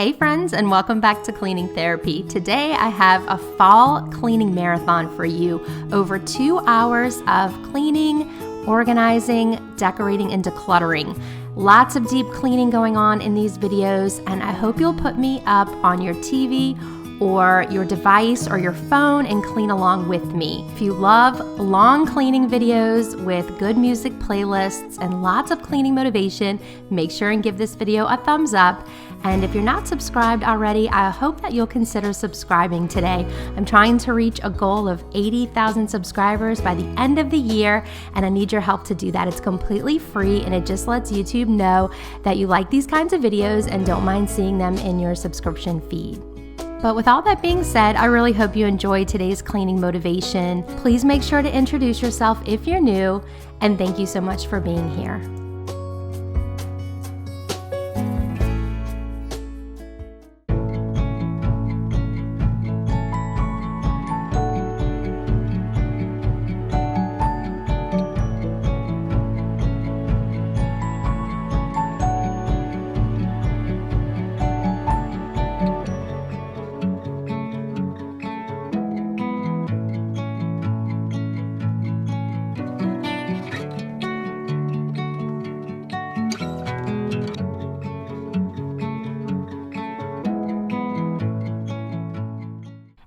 Hey friends, and welcome back to Cleaning Therapy. Today I have a fall cleaning marathon for you. Over 2 hours of cleaning, organizing, decorating, and decluttering. Lots of deep cleaning going on in these videos, and I hope you'll put me up on your TV or your device or your phone and clean along with me. If you love long cleaning videos with good music playlists and lots of cleaning motivation, make sure and give this video a thumbs up. And if you're not subscribed already, I hope that you'll consider subscribing today. I'm trying to reach a goal of 80,000 subscribers by the end of the year, and I need your help to do that. It's completely free, and it just lets YouTube know that you like these kinds of videos and don't mind seeing them in your subscription feed. But with all that being said, I really hope you enjoyed today's cleaning motivation. Please make sure to introduce yourself if you're new, and thank you so much for being here.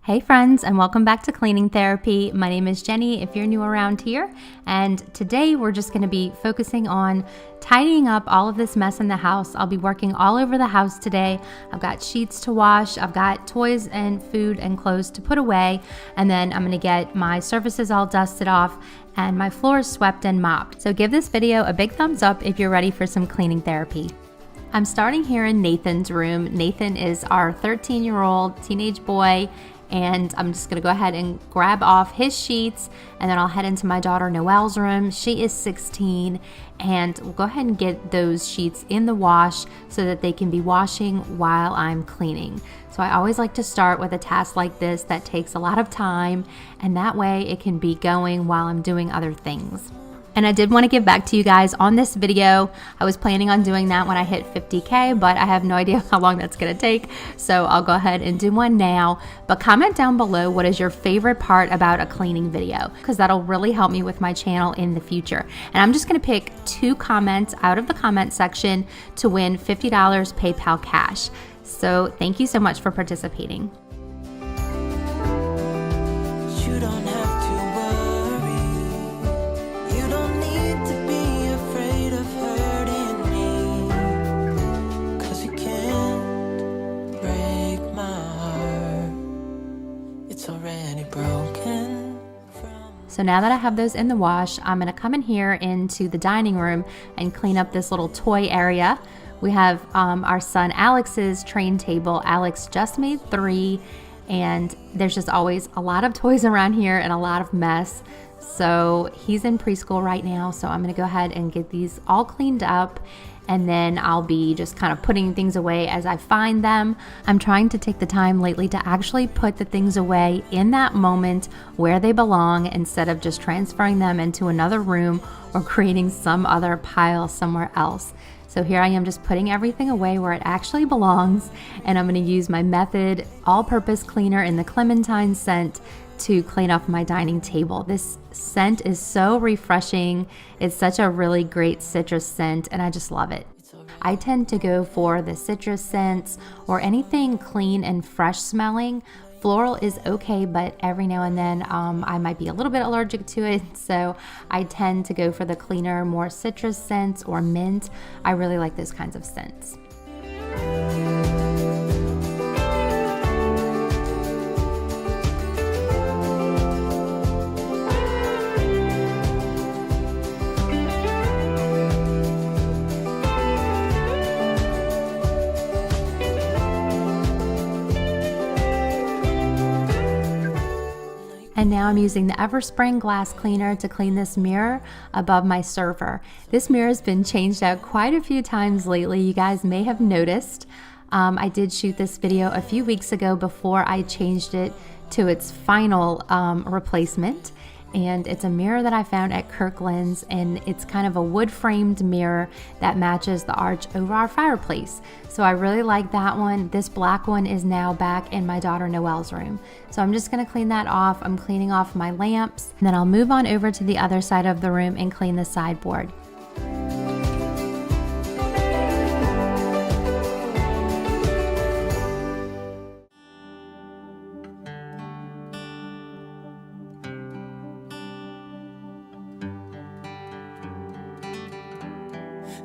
Hey friends, and welcome back to Cleaning Therapy. My name is Jenny if you're new around here, and today we're just going to be focusing on tidying up all of this mess in the house. I'll be working all over the house today. I've got sheets to wash, I've got toys and food and clothes to put away, and then I'm going to get my surfaces all dusted off and my floors swept and mopped. So give this video a big thumbs up if you're ready for some cleaning therapy. I'm starting here in Nathan's room. Nathan is our 13-year-old teenage boy, and I'm just gonna go ahead and grab off his sheets, and then I'll head into my daughter Noelle's room. She is 16, and we'll go ahead and get those sheets in the wash so that they can be washing while I'm cleaning. So I always like to start with a task like this that takes a lot of time, and that way it can be going while I'm doing other things. And I did want to give back to you guys on this video. I was planning on doing that when I hit 50K, but I have no idea how long that's going to take. So I'll go ahead and do one now. But comment down below what is your favorite part about a cleaning video, because that'll really help me with my channel in the future. And I'm just going to pick 2 comments out of the comment section to win $50 PayPal cash. So thank you so much for participating. You don't have to worry. You don't need to be afraid of hurting me, 'cause you can't break my heart. It's already broken. So now that I have those in the wash, I'm gonna come in here into the dining room and clean up this little toy area. We have our son Alex's train table. Alex just made 3, and there's just always a lot of toys around here and a lot of mess. So he's in preschool right now, so I'm gonna go ahead and get these all cleaned up, and then I'll be just kind of putting things away as I find them. I'm trying to take the time lately to actually put the things away in that moment where they belong, instead of just transferring them into another room or creating some other pile somewhere else. So here I am, just putting everything away where it actually belongs, and I'm going to use my Method all-purpose cleaner in the clementine scent to clean up my dining table. This scent is so refreshing. It's such a really great citrus scent, and I just love it. I tend to go for the citrus scents or anything clean and fresh smelling. Floral is okay, but every now and then I might be a little bit allergic to it, so I tend to go for the cleaner, more citrus scents or mint. I really like those kinds of scents. And now I'm using the Everspring glass cleaner to clean this mirror above my server. This mirror has been changed out quite a few times lately. You guys may have noticed. I did shoot this video a few weeks ago before I changed it to its final replacement. and it's a mirror that I found at Kirkland's, and it's kind of a wood framed mirror that matches the arch over our fireplace. So I really like that one. This black one is now back in my daughter Noelle's room. So I'm just gonna clean that off. I'm cleaning off my lamps, and then I'll move on over to the other side of the room and clean the sideboard.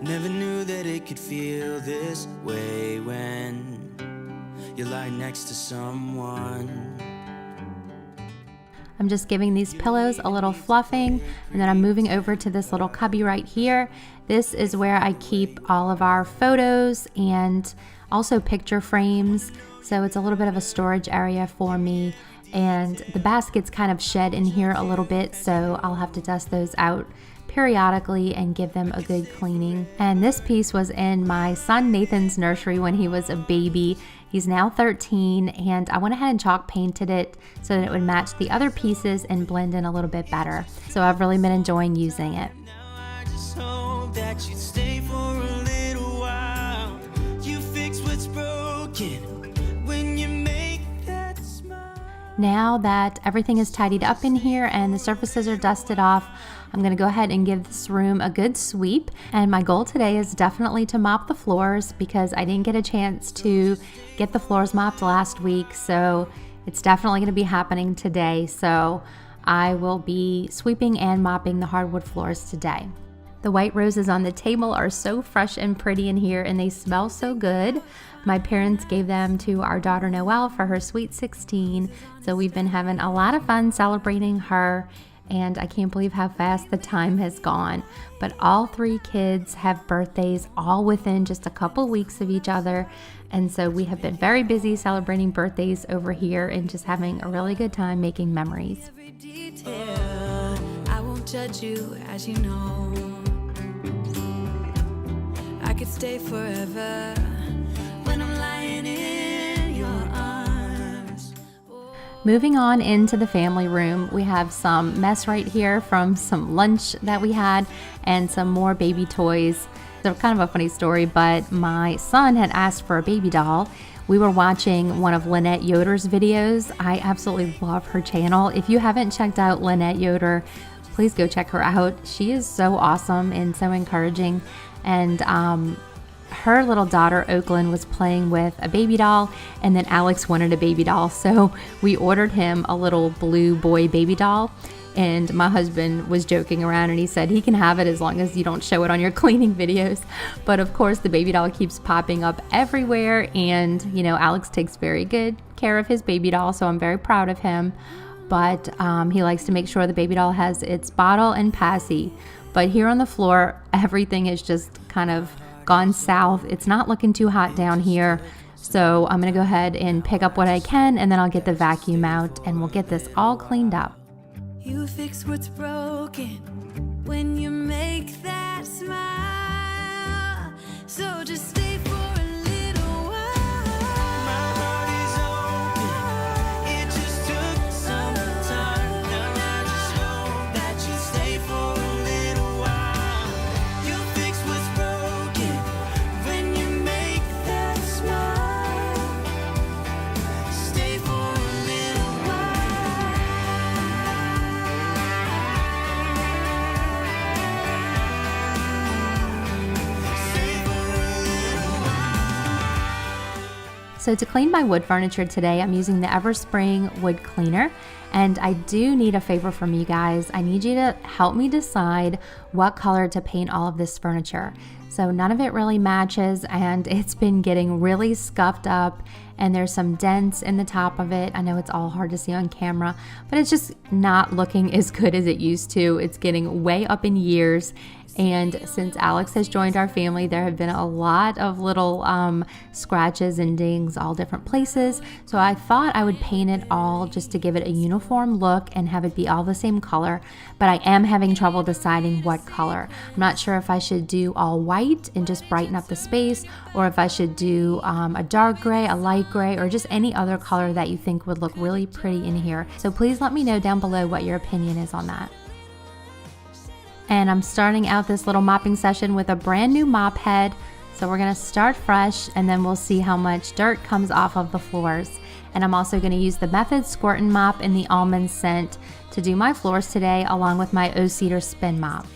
Never knew that it could feel this way when you lie next to someone. I'm just giving these pillows a little fluffing, and then I'm moving over to this little cubby right here. This is where I keep all of our photos and also picture frames. So it's a little bit of a storage area for me. And the baskets kind of shed in here a little bit, so I'll have to dust those out periodically and give them a good cleaning. And this piece was in my son Nathan's nursery when he was a baby. He's now 13, and I went ahead and chalk painted it so that it would match the other pieces and blend in a little bit better. So I've really been enjoying using it. Now I just hope that you stay for a little while. You fix what's broken when you make that smile. Now that everything is tidied up in here and the surfaces are dusted off, I'm going to go ahead and give this room a good sweep. And my goal today is definitely to mop the floors because I didn't get a chance to get the floors mopped last week. So it's definitely going to be happening today. So I will be sweeping and mopping the hardwood floors today. The white roses on the table are so fresh and pretty in here, and they smell so good. My parents gave them to our daughter Noelle for her sweet 16. So we've been having a lot of fun celebrating her. And I can't believe how fast the time has gone. But all three kids have birthdays all within just a couple weeks of each other. And so we have been very busy celebrating birthdays over here and just having a really good time making memories. Every detail, I won't judge you, as you know. I could stay forever when I'm lying in your arms. Moving on into the family room, we have some mess right here from some lunch that we had and some more baby toys. So kind of a funny story, but my son had asked for a baby doll. We were watching one of Lynette Yoder's videos. I absolutely love her channel. If you haven't checked out Lynette Yoder, please go check her out. She is so awesome and so encouraging. And her little daughter Oakland was playing with a baby doll, and then Alex wanted a baby doll, so we ordered him a little blue boy baby doll. And my husband was joking around and he said he can have it as long as you don't show it on your cleaning videos. But of course the baby doll keeps popping up everywhere, and you know, Alex takes very good care of his baby doll, so I'm very proud of him. But he likes to make sure the baby doll has its bottle and passy. But here on the floor, everything is just kind of gone south. It's not looking too hot down here. So I'm gonna go ahead and pick up what I can, and then I'll get the vacuum out and we'll get this all cleaned up. You fix what's broken when you make that smile. So just stay for a little while. My heart is open. It just took some time. Now I just hope that you stay for a little while. You fix what's broken when you make that smile. Stay for a little while. Stay for a little while. So to clean my wood furniture today, I'm using the Everspring wood cleaner, and I do need a favor from you guys. I need you to help me decide what color to paint all of this furniture. So none of it really matches, and it's been getting really scuffed up, and there's some dents in the top of it. I know it's all hard to see on camera, but it's just not looking as good as it used to. It's getting way up in years, And since Alex has joined our family, there have been a lot of little scratches and dings all different places. So I thought I would paint it all just to give it a uniform look and have it be all the same color. But I am having trouble deciding what color. I'm not sure if I should do all white and just brighten up the space, or if I should do a dark gray, a light gray, or just any other color that you think would look really pretty in here. So please let me know down below what your opinion is on that. And I'm starting out this little mopping session with a brand new mop head. So we're gonna start fresh and then we'll see how much dirt comes off of the floors. And I'm also gonna use the Method Squirt and Mop in the almond scent to do my floors today, along with my O-Cedar Spin Mop.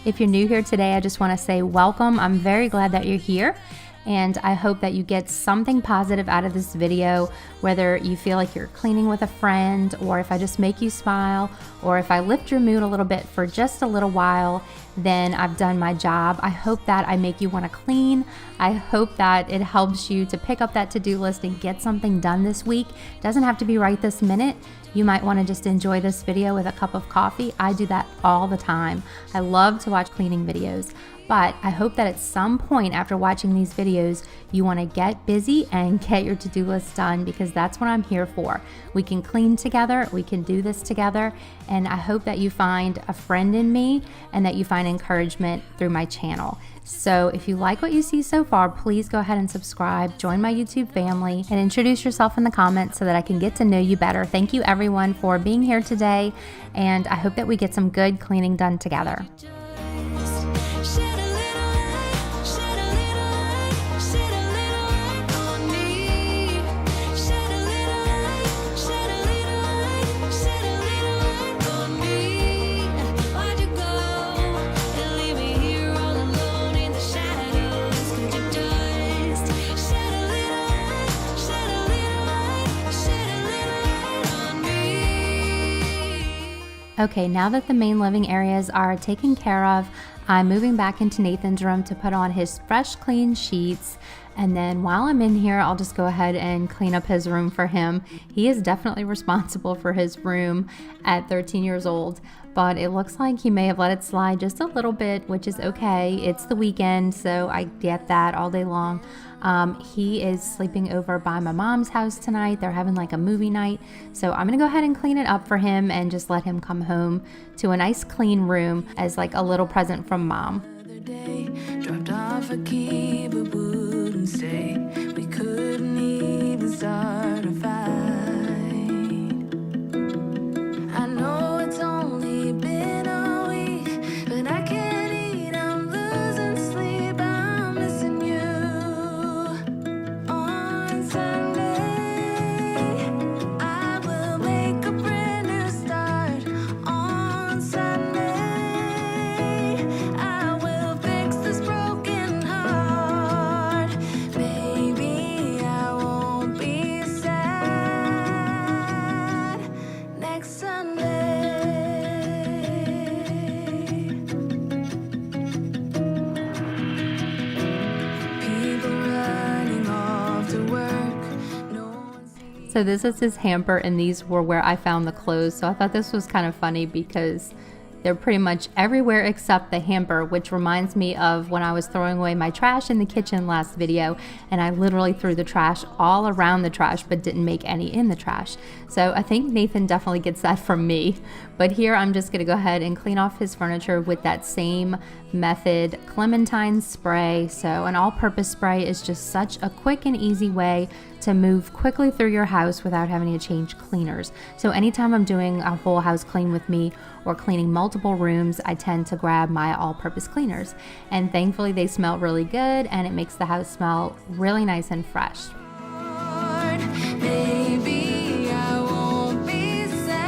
If you're new here today, I just want to say welcome. I'm very glad that you're here, and I hope that you get something positive out of this video, whether you feel like you're cleaning with a friend, or if I just make you smile, or if I lift your mood a little bit for just a little while, then I've done my job. I hope that I make you want to clean. I hope that it helps you to pick up that to-do list and get something done this week. It doesn't have to be right this minute. You might want to just enjoy this video with a cup of coffee. I do that all the time. I love to watch cleaning videos, but I hope that at some point after watching these videos, you want to get busy and get your to-do list done, because that's what I'm here for. We can clean together, we can do this together, and I hope that you find a friend in me and that you find encouragement through my channel. So if you like what you see so far, please go ahead and subscribe, join my YouTube family, and introduce yourself in the comments so that I can get to know you better. Thank you everyone for being here today, and I hope that we get some good cleaning done together. Okay, now that the main living areas are taken care of, I'm moving back into Nathan's room to put on his fresh, clean sheets. And then while I'm in here, I'll just go ahead and clean up his room for him. He is definitely responsible for his room at 13 years old, but it looks like he may have let it slide just a little bit, which is okay. It's the weekend, so I get that all day long. He is sleeping over by my mom's house tonight. They're having like a movie night. So I'm gonna go ahead and clean it up for him and just let him come home to a nice clean room as like a little present from mom. Dropped off a key but wouldn't stay. We couldn't even start a fight. I know it's only been a week, but I can't eat, I'm losing sleep, I'm missing you. On Sunday, I will make a brand new start. On Sunday, I will fix this broken heart. Maybe I won't be sad next Sunday. People running off to work. No one sees. So this is his hamper, and these were where I found the clothes. So I thought this was kind of funny because they're pretty much everywhere except the hamper, which reminds me of when I was throwing away my trash in the kitchen last video, and I literally threw the trash all around the trash but didn't make any in the trash. So I think Nathan definitely gets that from me. But here I'm just gonna go ahead and clean off his furniture with that same Method Clementine spray. So an all-purpose spray is just such a quick and easy way to move quickly through your house without having to change cleaners. So anytime I'm doing a whole house clean with me or cleaning multiple rooms, I tend to grab my all-purpose cleaners. And thankfully they smell really good, and it makes the house smell really nice and fresh. Maybe I won't be sad.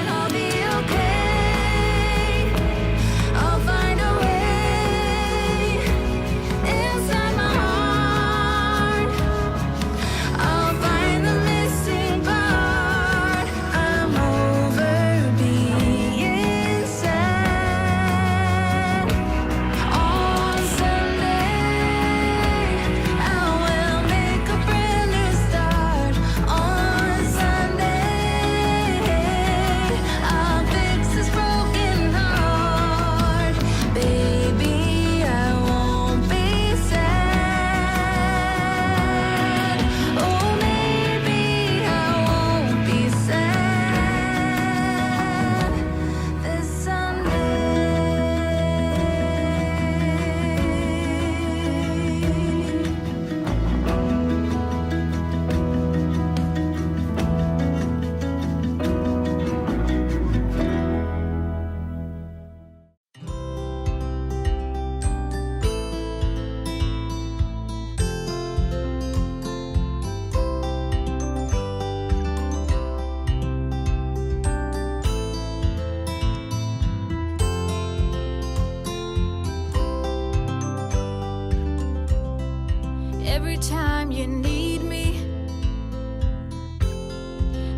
I'll be okay. I'll find a way.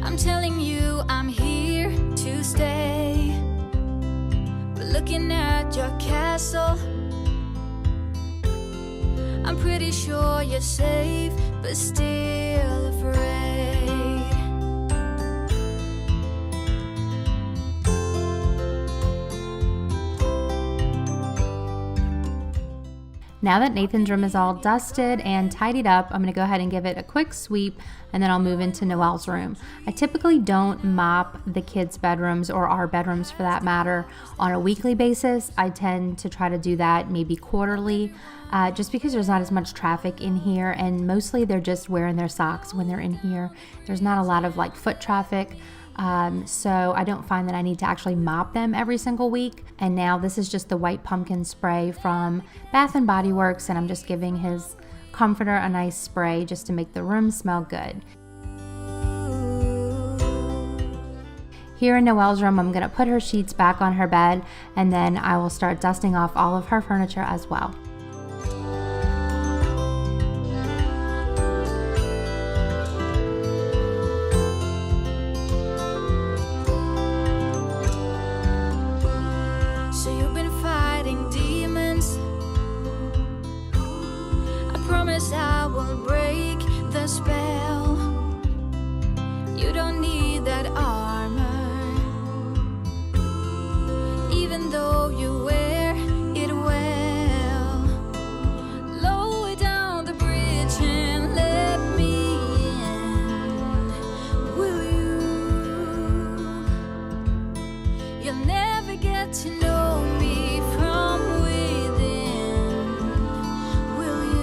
I'm telling you, I'm here to stay. But looking at your castle, I'm pretty sure you're safe, but still afraid. Now that Nathan's room is all dusted and tidied up, I'm gonna go ahead and give it a quick sweep, and then I'll move into Noelle's room. I typically don't mop the kids' bedrooms, or our bedrooms for that matter, on a weekly basis. I tend to try to do that maybe quarterly, just because there's not as much traffic in here, and mostly they're just wearing their socks when they're in here. There's not a lot of like foot traffic. So I don't find that I need to actually mop them every single week. And now this is just the white pumpkin spray from Bath and Body Works, and I'm just giving his comforter a nice spray just to make the room smell good. Here in Noelle's room, I'm gonna put her sheets back on her bed, and then I will start dusting off all of her furniture as well. I will break the spell. You don't need that armor, even though you wear it well. Lower down the bridge and let me in, will you? You'll never get to know me from within, will you?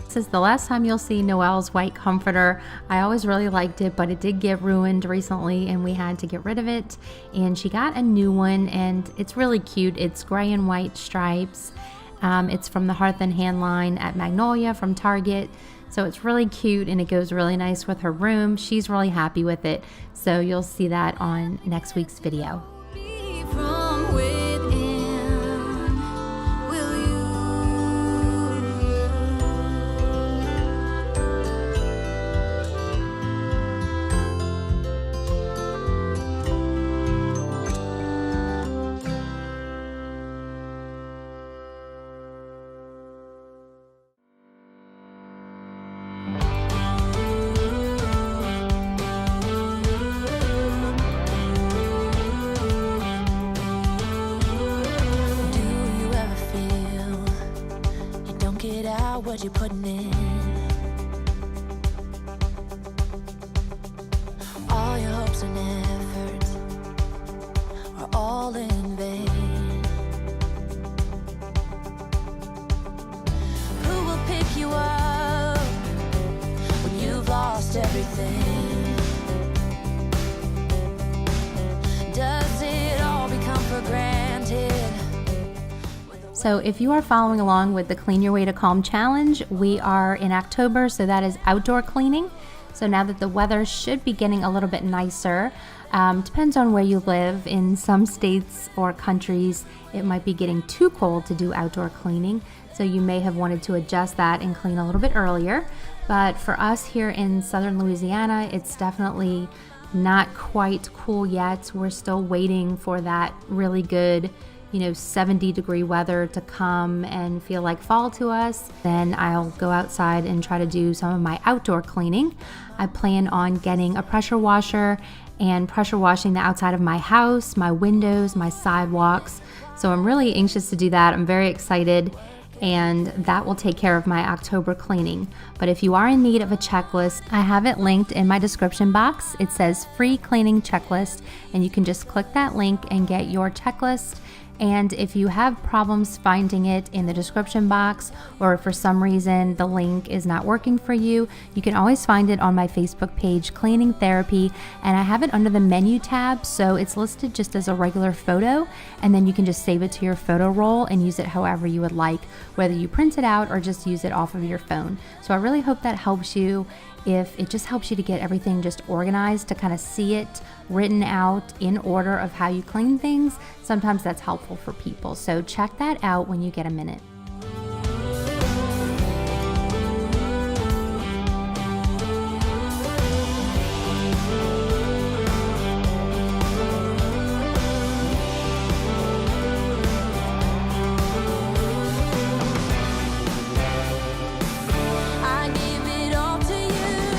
This is the last time you'll see Noelle's white comforter. I always really liked it, but it did get ruined recently and we had to get rid of it. And she got a new one, and it's really cute. It's gray and white stripes. It's from the Hearth and Hand line at Magnolia from Target. So it's really cute and it goes really nice with her room. She's really happy with it. So you'll see that on next week's video. From within, will you? What you're putting in, all your hopes and efforts are all in vain. Who will pick you up when you've lost everything? Does it all become for granted? So if you are following along with the Clean Your Way to Calm challenge, we are in October, so that is outdoor cleaning. So now that the weather should be getting a little bit nicer, depends on where you live. In some states or countries, it might be getting too cold to do outdoor cleaning. So you may have wanted to adjust that and clean a little bit earlier. But for us here in southern Louisiana, it's definitely not quite cool yet. We're still waiting for that really good 70-degree weather to come and feel like fall to us. Then I'll go outside and try to do some of my outdoor cleaning. I plan on getting a pressure washer and pressure washing the outside of my house, my windows, my sidewalks. So I'm really anxious to do that. I'm very excited, and that will take care of my October cleaning. But if you are in need of a checklist, I have it linked in my description box. It says free cleaning checklist, and you can just click that link and get your checklist. And if you have problems finding it in the description box, or for some reason the link is not working for you, you can always find it on my Facebook page, Cleaning Therapy, and I have it under the menu tab, so it's listed just as a regular photo, and then you can just save it to your photo roll and use it however you would like, whether you print it out or just use it off of your phone. So I really hope that helps you, if it just helps you to get everything just organized, to kind of see it written out in order of how you clean things. Sometimes that's helpful for people. So check that out when you get a minute. I give it all to you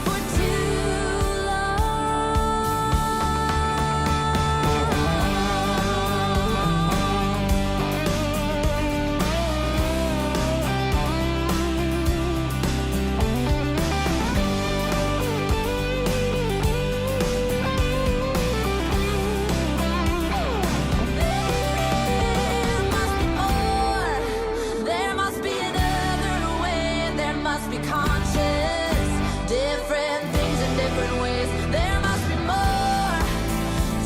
for too There must be another way. There must be conscious, different things in different ways. There must be more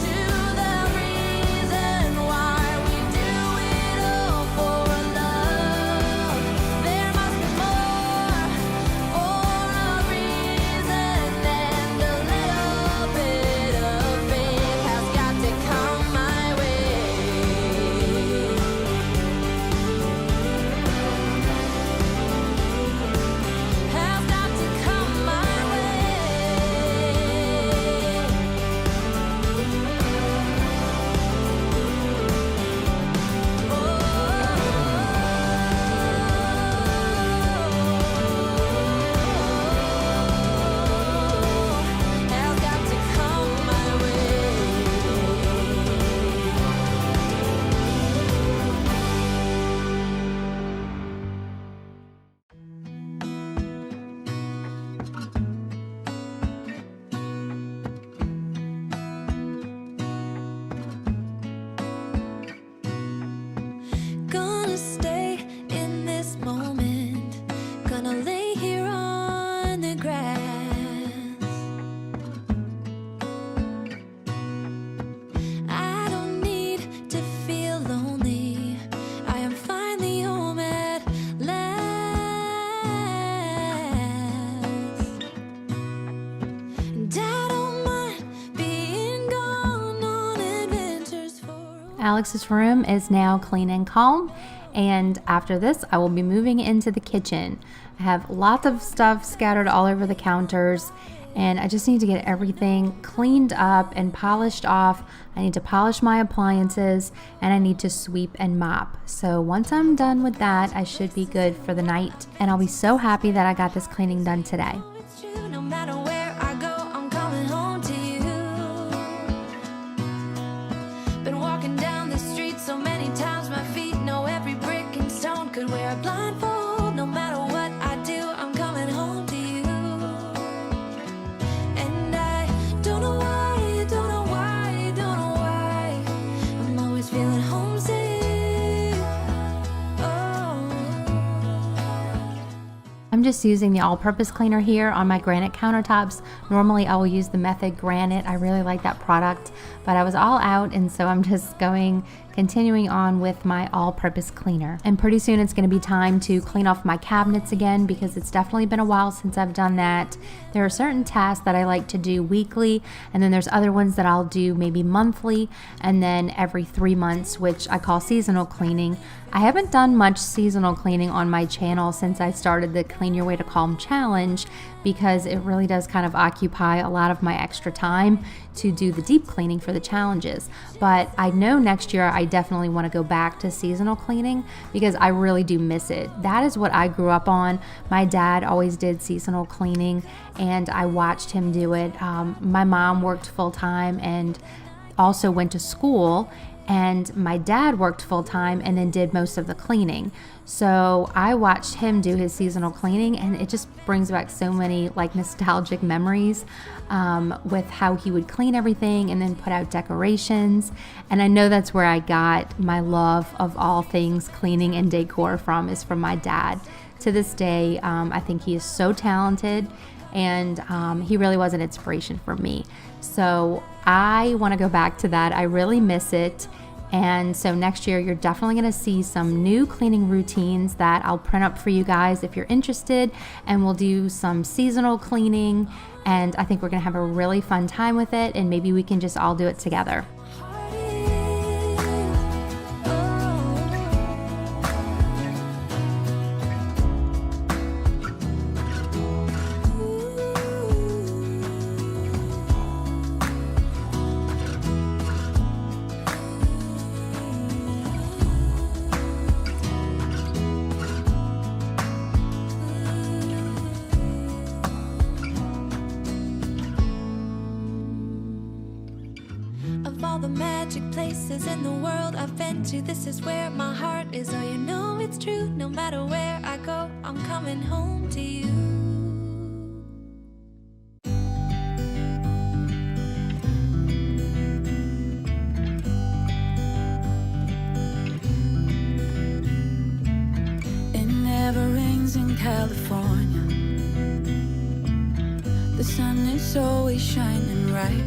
to the reason why we do it all for love. There must be more for a reason, and a little bit of faith has got to come my way. Has got to come my way. Has got to come my Gonna stay in this moment. Gonna lay here on the grass. I don't need to feel lonely. I am finally home at last. And I don't mind being gone on adventures for Alex's room is now clean and calm, and after this I will be moving into the kitchen. I have lots of stuff scattered all over the counters, and I just need to get everything cleaned up and polished off. I need to polish my appliances, and I need to sweep and mop. So once I'm done with that, I should be good for the night, and I'll be so happy that I got this cleaning done today. It's true, no matter where I go, I'm coming home to you. Been walking down the street so many times, my feet know every brick and stone. Could wear a blindfold, no matter what I do, I'm coming home to you. And I don't know why, don't know why, don't know why, I'm always feeling homesick. Oh. I'm just using the all-purpose cleaner here on my granite countertops. Normally I will use the Method Granite. I really like that product, but I was all out, and so I'm just continuing on with my all-purpose cleaner. And pretty soon it's going to be time to clean off my cabinets again, because it's definitely been a while since I've done that. There are certain tasks that I like to do weekly, and then there's other ones that I'll do maybe monthly, and then every 3 months, which I call seasonal cleaning. I haven't done much seasonal cleaning on my channel since I started the Clean Your Way to Calm challenge, because it really does kind of occupy a lot of my extra time to do the deep cleaning for the challenges. But I know next year I definitely want to go back to seasonal cleaning, because I really do miss it. That is what I grew up on. My dad always did seasonal cleaning, and I watched him do it. My mom worked full-time and also went to school, and my dad worked full-time and then did most of the cleaning. So I watched him do his seasonal cleaning, and it just brings back so many like nostalgic memories with how he would clean everything and then put out decorations. And I know that's where I got my love of all things cleaning and decor from, is from my dad. To this day, I think he is so talented, and he really was an inspiration for me. So I want to go back to that. I really miss it. And so next year, you're definitely going to see some new cleaning routines that I'll print up for you guys if you're interested. And we'll do some seasonal cleaning. And I think we're going to have a really fun time with it. And maybe we can just all do it together. All the magic places in the world I've been to, this is where my heart is. Oh, you know it's true. No matter where I go, I'm coming home to you. It never rains in California. The sun is always shining bright.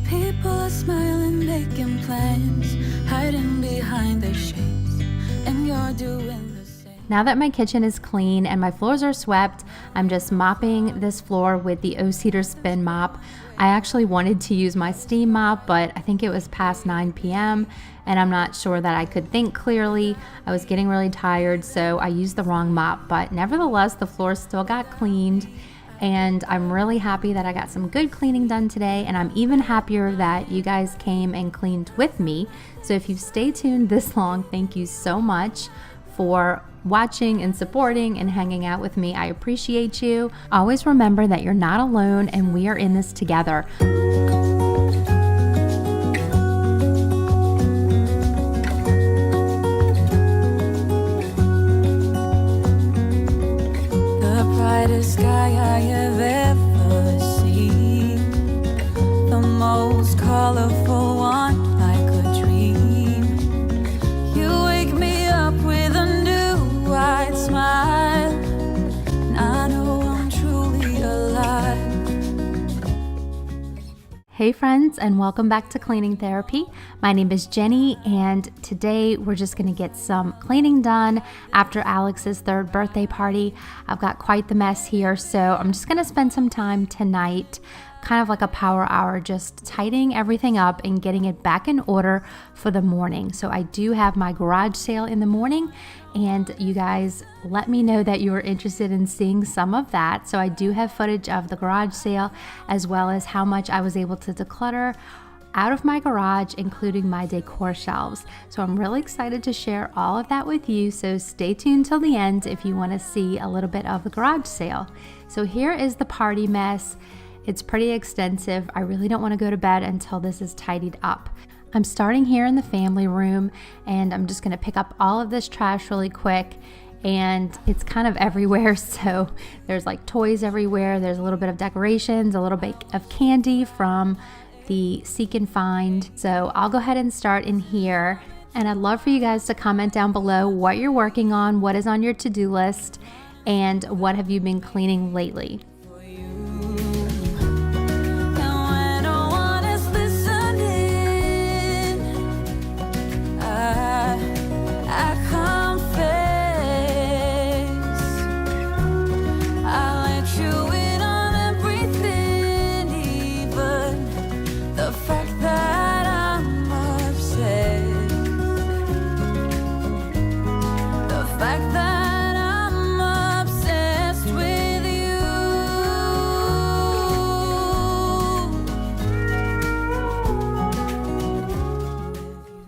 People are smiling, making plans, hiding behind their shades, and you're doing the same. Now that my kitchen is clean and my floors are swept, I'm just mopping this floor with the O-Cedar Spin Mop. I actually wanted to use my steam mop, but I think it was past 9 p.m. and I'm not sure that I could think clearly. I was getting really tired, so I used the wrong mop, but nevertheless, the floor still got cleaned. And I'm really happy that I got some good cleaning done today, and I'm even happier that you guys came and cleaned with me. So if you've stayed tuned this long, thank you so much for watching and supporting and hanging out with me. I appreciate you. Always remember that you're not alone and we are in this together. Brightest sky I have ever seen, the most colorful one like a dream. You wake me up with a new white smile, and I know I'm truly alive. Hey friends, and welcome back to Cleaning Therapy. My name is Jenny, and today we're just going to get some cleaning done after Alex's 3rd birthday party. I've got quite the mess here, so I'm just going to spend some time tonight, kind of like a power hour, just tidying everything up and getting it back in order for the morning. So I do have my garage sale in the morning, and you guys let me know that you are interested in seeing some of that. So I do have footage of the garage sale, as well as how much I was able to declutter out of my garage, including my decor shelves. So I'm really excited to share all of that with you. So stay tuned till the end if you want to see a little bit of the garage sale. So here is the party mess. It's pretty extensive. I really don't want to go to bed until this is tidied up. I'm starting here in the family room, and I'm just going to pick up all of this trash really quick. And it's kind of everywhere, so there's like toys everywhere. There's a little bit of decorations, a little bit of candy from the Seek and Find. So I'll go ahead and start in here. And I'd love for you guys to comment down below what you're working on, what is on your to-do list, and what have you been cleaning lately.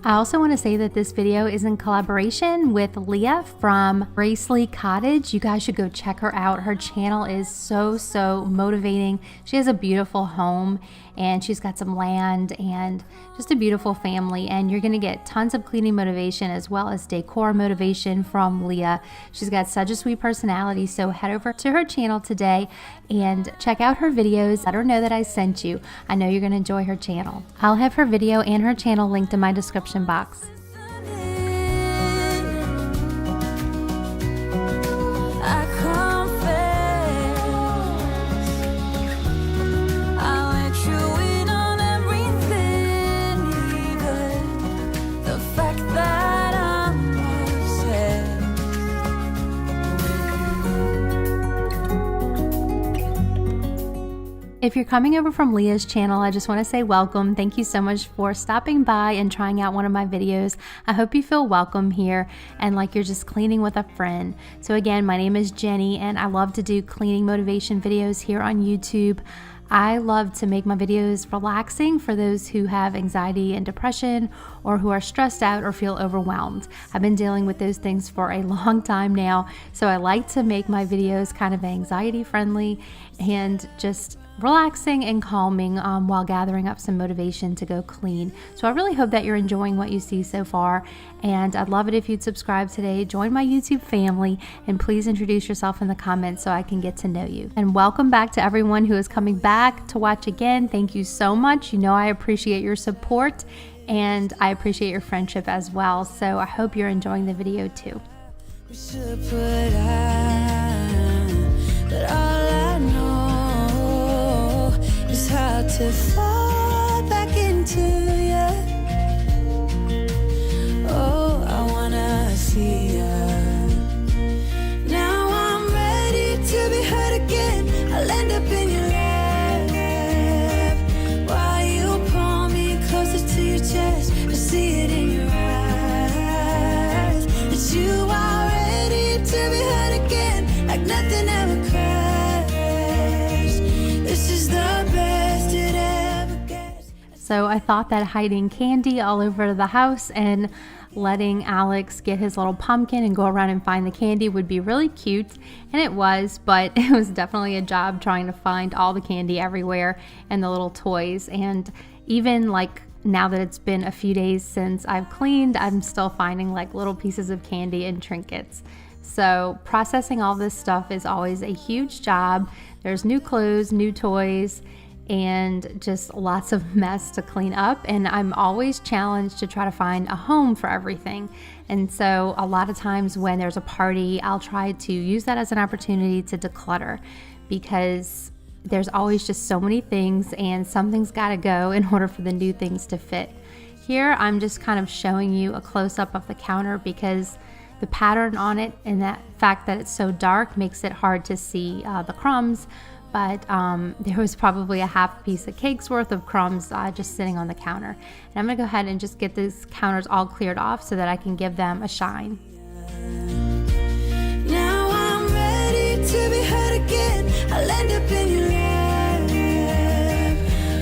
I also want to say that this video is in collaboration with Leah from Gracely Cottage. You guys should go check her out. Her channel is so motivating. She has a beautiful home, and she's got some land and just a beautiful family, and you're going to get tons of cleaning motivation as well as decor motivation from Leah. She's got such a sweet personality, so head over to her channel today and check out her videos. Let her know that I sent you. I know you're going to enjoy her channel. I'll have her video and her channel linked in my description box. If you're coming over from Leah's channel, I just want to say welcome. Thank you so much for stopping by and trying out one of my videos. I hope you feel welcome here and like you're just cleaning with a friend. So again, my name is Jenny and I love to do cleaning motivation videos here on YouTube. I love to make my videos relaxing for those who have anxiety and depression or who are stressed out or feel overwhelmed. I've been dealing with those things for a long time now, so I like to make my videos kind of anxiety friendly and just relaxing and calming while gathering up some motivation to go clean. So I really hope that you're enjoying what you see so far, and I'd love it if you'd subscribe today, join my YouTube family, and please introduce yourself in the comments so I can get to know you. And welcome back to everyone who is coming back to watch again. Thank you so much. You know I appreciate your support and I appreciate your friendship as well. So I hope you're enjoying the video too. We should put on, but all I know is how to fall back into you. Oh, I wanna see ya. Now I'm ready to be hurt again. I'll end up in your lap while you pull me closer to your chest. I see it in your eyes that you are ready to be hurt again, like nothing ever crashed. This is the best it ever gets. So I thought that hiding candy all over the house and letting Alex get his little pumpkin and go around and find the candy would be really cute, and it was, but it was definitely a job trying to find all the candy everywhere and the little toys. And even like now that it's been a few days since I've cleaned, I'm still finding like little pieces of candy and trinkets. So processing all this stuff is always a huge job. There's new clothes, new toys, and just lots of mess to clean up, and I'm always challenged to try to find a home for everything. And so a lot of times when there's a party, I'll try to use that as an opportunity to declutter, because there's always just so many things and something's got to go in order for the new things to fit. Here I'm just kind of showing you a close-up of the counter because the pattern on it and that fact that it's so dark makes it hard to see the crumbs. But there was probably a half piece of cake's worth of crumbs just sitting on the counter. And I'm gonna go ahead and just get these counters all cleared off so that I can give them a shine. Now I'm ready to be hurt again. I'll end up in your lap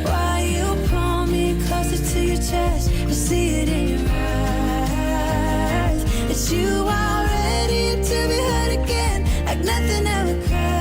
while you pull me closer to your chest. I see it in your eyes that you are ready to be hurt again, like nothing ever crashed.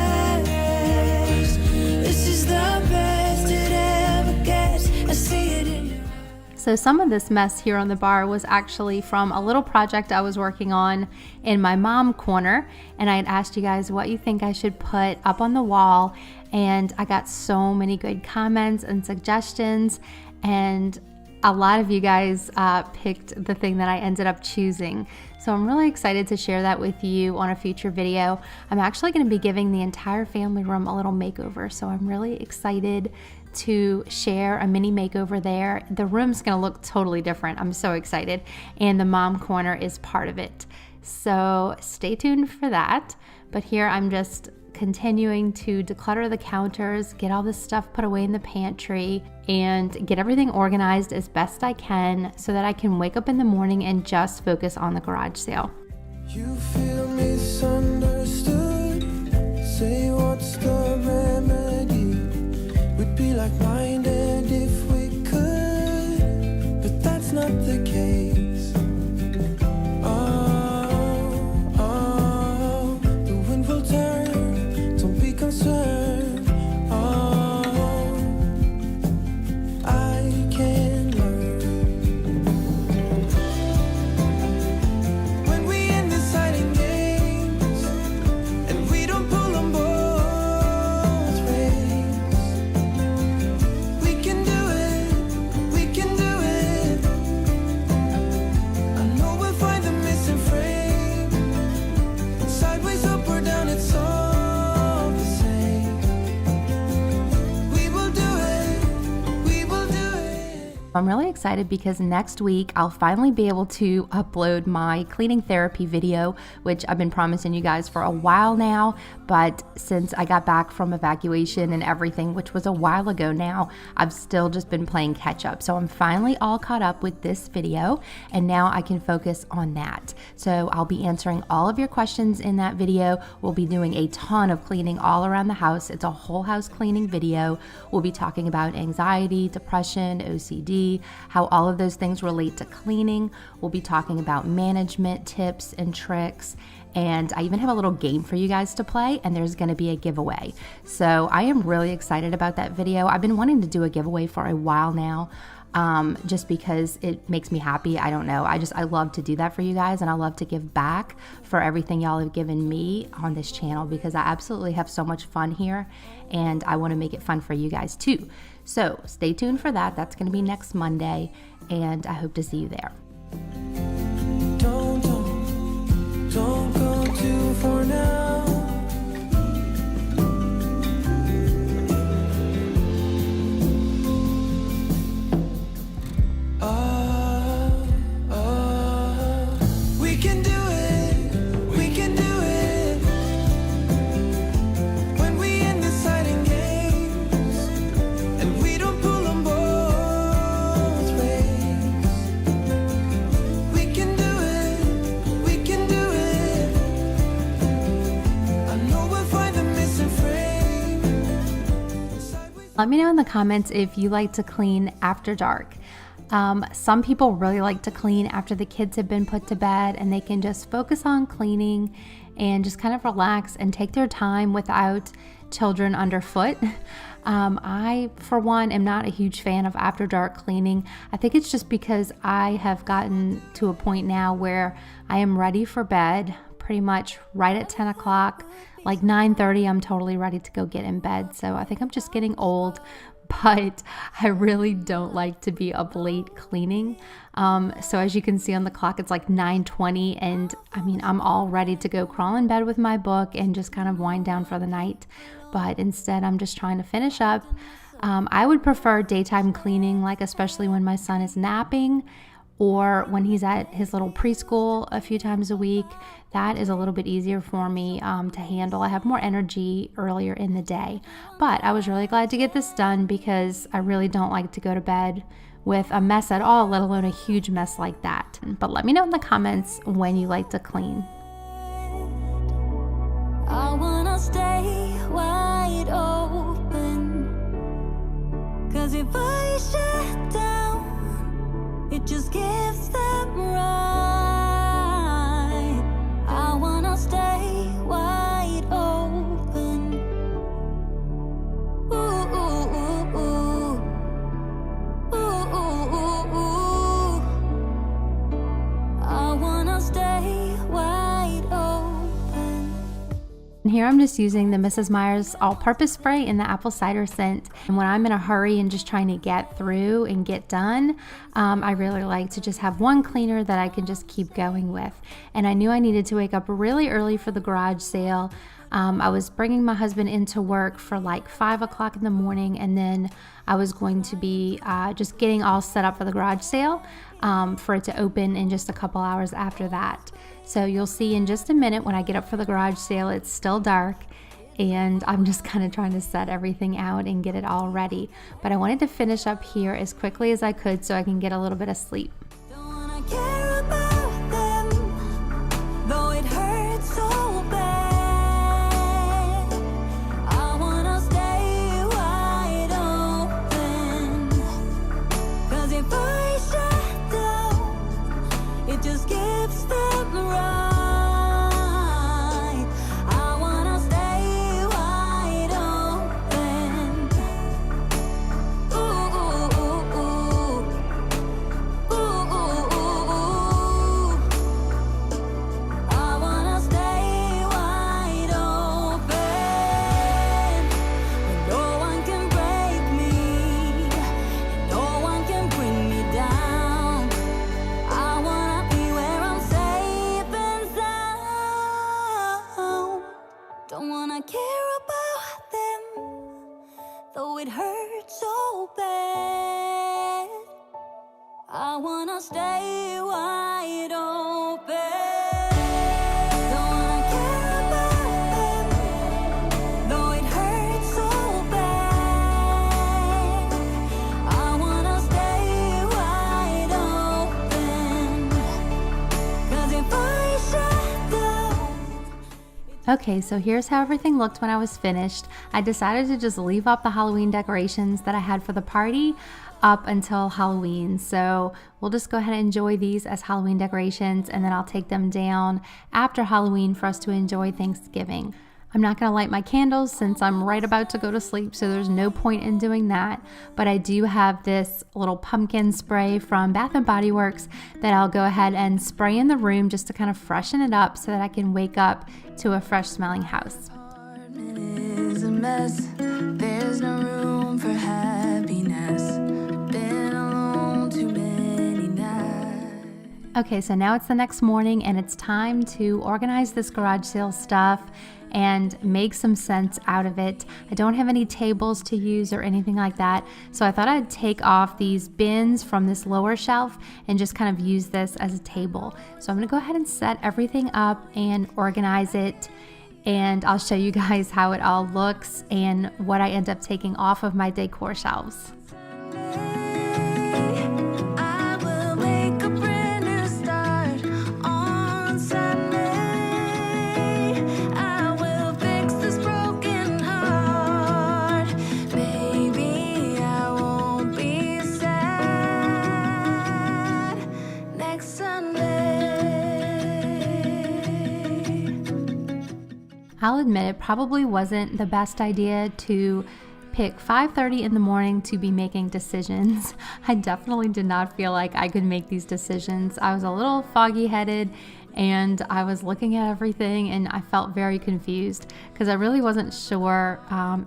This is the best it ever gets. I see it in your eyes. So some of this mess here on the bar was actually from a little project I was working on in my mom corner, and I had asked you guys what you think I should put up on the wall, and I got so many good comments and suggestions, and a lot of you guys picked the thing that I ended up choosing. So I'm really excited to share that with you on a future video. I'm actually going to be giving the entire family room a little makeover, so I'm really excited to share a mini makeover there. The room's going to look totally different. I'm so excited, and the mom corner is part of it. So stay tuned for that. But here I'm just continuing to declutter the counters, get all this stuff put away in the pantry, and get everything organized as best I can so that I can wake up in the morning and just focus on the garage sale. You feel misunderstood. Say what's the remedy? We'd be like minded if we could, but that's not the case. Oh, the wind will turn, don't be concerned. Oh, I can learn. When we end this hiding games and we don't pull on both ways, we can do it, we can do it. I'm really excited because next week I'll finally be able to upload my cleaning therapy video, which I've been promising you guys for a while now. But since I got back from evacuation and everything, which was a while ago now, I've still just been playing catch up. So I'm finally all caught up with this video, and now I can focus on that. So I'll be answering all of your questions in that video. We'll be doing a ton of cleaning all around the house. It's a whole house cleaning video. We'll be talking about anxiety, depression, OCD, how all of those things relate to cleaning. We'll be talking about management tips and tricks. And I even have a little game for you guys to play, and there's going to be a giveaway. So I am really excited about that video. I've been wanting to do a giveaway for a while now, just because it makes me happy. I don't know. I love to do that for you guys, and I love to give back for everything y'all have given me on this channel, because I absolutely have so much fun here, and I want to make it fun for you guys too. So stay tuned for that. That's going to be next Monday, and I hope to see you there. Don't go too far now. We can do it. We can do it. When we end the fighting games, and we don't pull them both ways. We can do it. We can do it. I know we'll find the missing frame. Let me know in the comments if you like to clean after dark. Some people really like to clean after the kids have been put to bed, and they can just focus on cleaning and just kind of relax and take their time without children underfoot. I, for one, am not a huge fan of after dark cleaning. I think it's just because I have gotten to a point now where I am ready for bed pretty much right at 10 o'clock. Like 9:30, I'm totally ready to go get in bed. So I think I'm just getting old, but I really don't like to be up late cleaning. So as you can see on the clock, it's like 9:20, and I mean, I'm all ready to go crawl in bed with my book and just kind of wind down for the night. But instead, I'm just trying to finish up. I would prefer daytime cleaning, like especially when my son is napping or when he's at his little preschool a few times a week. That is a little bit easier for me to handle. I have more energy earlier in the day. But I was really glad to get this done, because I really don't like to go to bed with a mess at all, let alone a huge mess like that. But let me know in the comments when you like to clean. I wanna stay wide open, 'cause if I shut down, it just gives them right. I wanna stay wide open. Ooh, ooh, ooh, ooh. Ooh, ooh, ooh, ooh. I wanna stay wide open. And here I'm just using the Mrs. Meyer's all-purpose spray in the apple cider scent. And when I'm in a hurry and just trying to get through and get done, I really like to just have one cleaner that I can just keep going with. And I knew I needed to wake up really early for the garage sale. I was bringing my husband into work for like 5 o'clock in the morning, and then I was going to be just getting all set up for the garage sale for it to open in just a couple hours after that. So you'll see in just a minute when I get up for the garage sale, it's still dark, and I'm just kind of trying to set everything out and get it all ready. But I wanted to finish up here as quickly as I could so I can get a little bit of sleep. Don't wanna care about them, though it hurts so bad. I wanna stay wide open, 'cause if I shut down, it just gives them right. I wanna stay wide open. Ooh, ooh, ooh, ooh. Ooh, I wanna stay wide open. Don't wanna care about them, though it hurts so bad. I wanna stay wide open, 'cause if I shut down. Okay, so here's how everything looked when I was finished. I decided to just leave up the Halloween decorations that I had for the party up until Halloween. So we'll just go ahead and enjoy these as Halloween decorations, and then I'll take them down after Halloween for us to enjoy Thanksgiving. I'm not going to light my candles since I'm right about to go to sleep, so there's no point in doing that. But I do have this little pumpkin spray from Bath & Body Works that I'll go ahead and spray in the room just to kind of freshen it up so that I can wake up to a fresh smelling house. Apartment is a mess. There's no room for happiness. Been alone too many nights. Okay, so now it's the next morning and it's time to organize this garage sale stuff and make some sense out of it. I don't have any tables to use or anything like that, so I thought I'd take off these bins from this lower shelf and just kind of use this as a table. So I'm gonna go ahead and set everything up and organize it, and I'll show you guys how it all looks and what I end up taking off of my decor shelves. I will make a brand new start on Sunday. I will fix this broken heart. Maybe I won't be sad next Sunday. I'll admit it probably wasn't the best idea to pick 5:30 in the morning to be making decisions. I definitely did not feel like I could make these decisions. I was a little foggy headed and I was looking at everything and I felt very confused because I really wasn't sure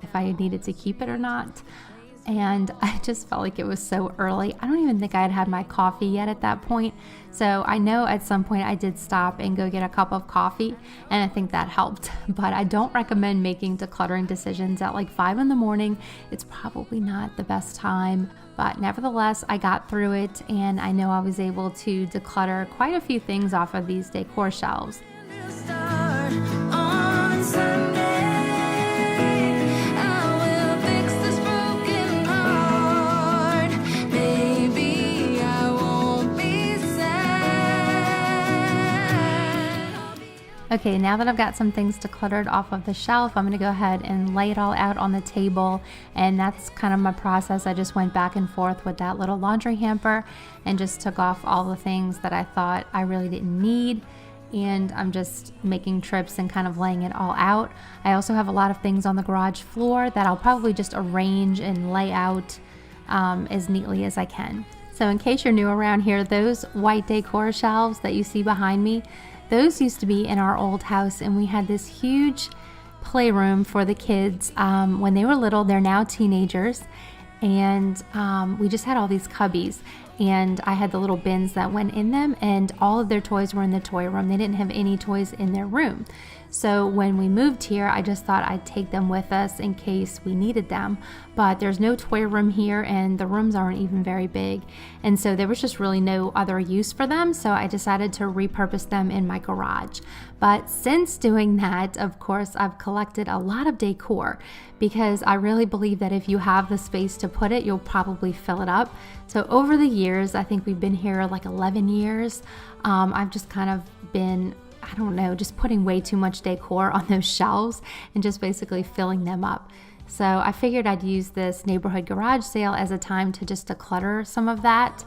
if I needed to keep it or not. And I just felt like it was so early. I don't even think I had had my coffee yet at that point. So I know at some point I did stop and go get a cup of coffee, and I think that helped. But I don't recommend making decluttering decisions at like 5 in the morning. It's probably not the best time. But nevertheless, I got through it, and I know I was able to declutter quite a few things off of these decor shelves. New start on Sunday. I will fix this broken heart. Maybe I won't be sad. Okay, now that I've got some things decluttered off of the shelf, I'm gonna go ahead and lay it all out on the table, and that's kind of my process. I just went back and forth with that little laundry hamper and just took off all the things that I thought I really didn't need, and I'm just making trips and kind of laying it all out. I also have a lot of things on the garage floor that I'll probably just arrange and lay out as neatly as I can. So in case you're new around here, those white decor shelves that you see behind me, those used to be in our old house, and we had this huge playroom for the kids when they were little. They're now teenagers, and we just had all these cubbies, and I had the little bins that went in them, and all of their toys were in the toy room. They didn't have any toys in their room. So when we moved here, I just thought I'd take them with us in case we needed them. But there's no toy room here, and the rooms aren't even very big. And so there was just really no other use for them. So I decided to repurpose them in my garage. But since doing that, of course, I've collected a lot of decor because I really believe that if you have the space to put it, you'll probably fill it up. So over the years, I think we've been here like 11 years. I've just kind of been, I don't know, just putting way too much decor on those shelves and just basically filling them up. So I figured I'd use this neighborhood garage sale as a time to just declutter some of that.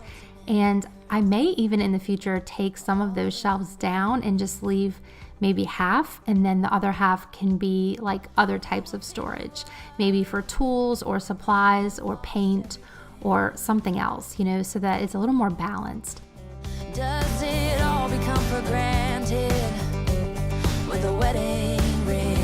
And I may even in the future take some of those shelves down and just leave maybe half, and then the other half can be like other types of storage, maybe for tools or supplies or paint or something else, you know, so that it's a little more balanced. Does it all become for granted with a wedding ring?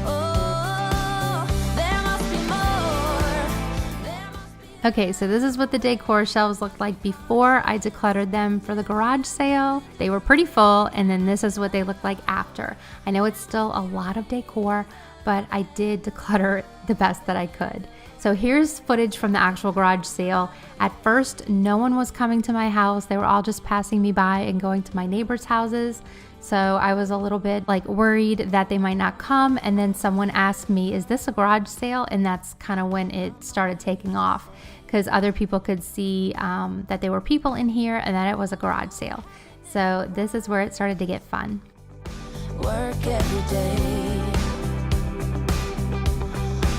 Oh, there must be more. There must be. Okay, so this is what the decor shelves looked like before I decluttered them for the garage sale. They were pretty full, and then this is what they look like after. I know it's still a lot of decor, but I did declutter the best that I could. So here's footage from the actual garage sale. At first, no one was coming to my house. They were all just passing me by and going to my neighbors' houses. So I was a little bit like worried that they might not come. And then someone asked me, is this a garage sale? And that's kind of when it started taking off, because other people could see that there were people in here and that it was a garage sale. So this is where it started to get fun. Work every day.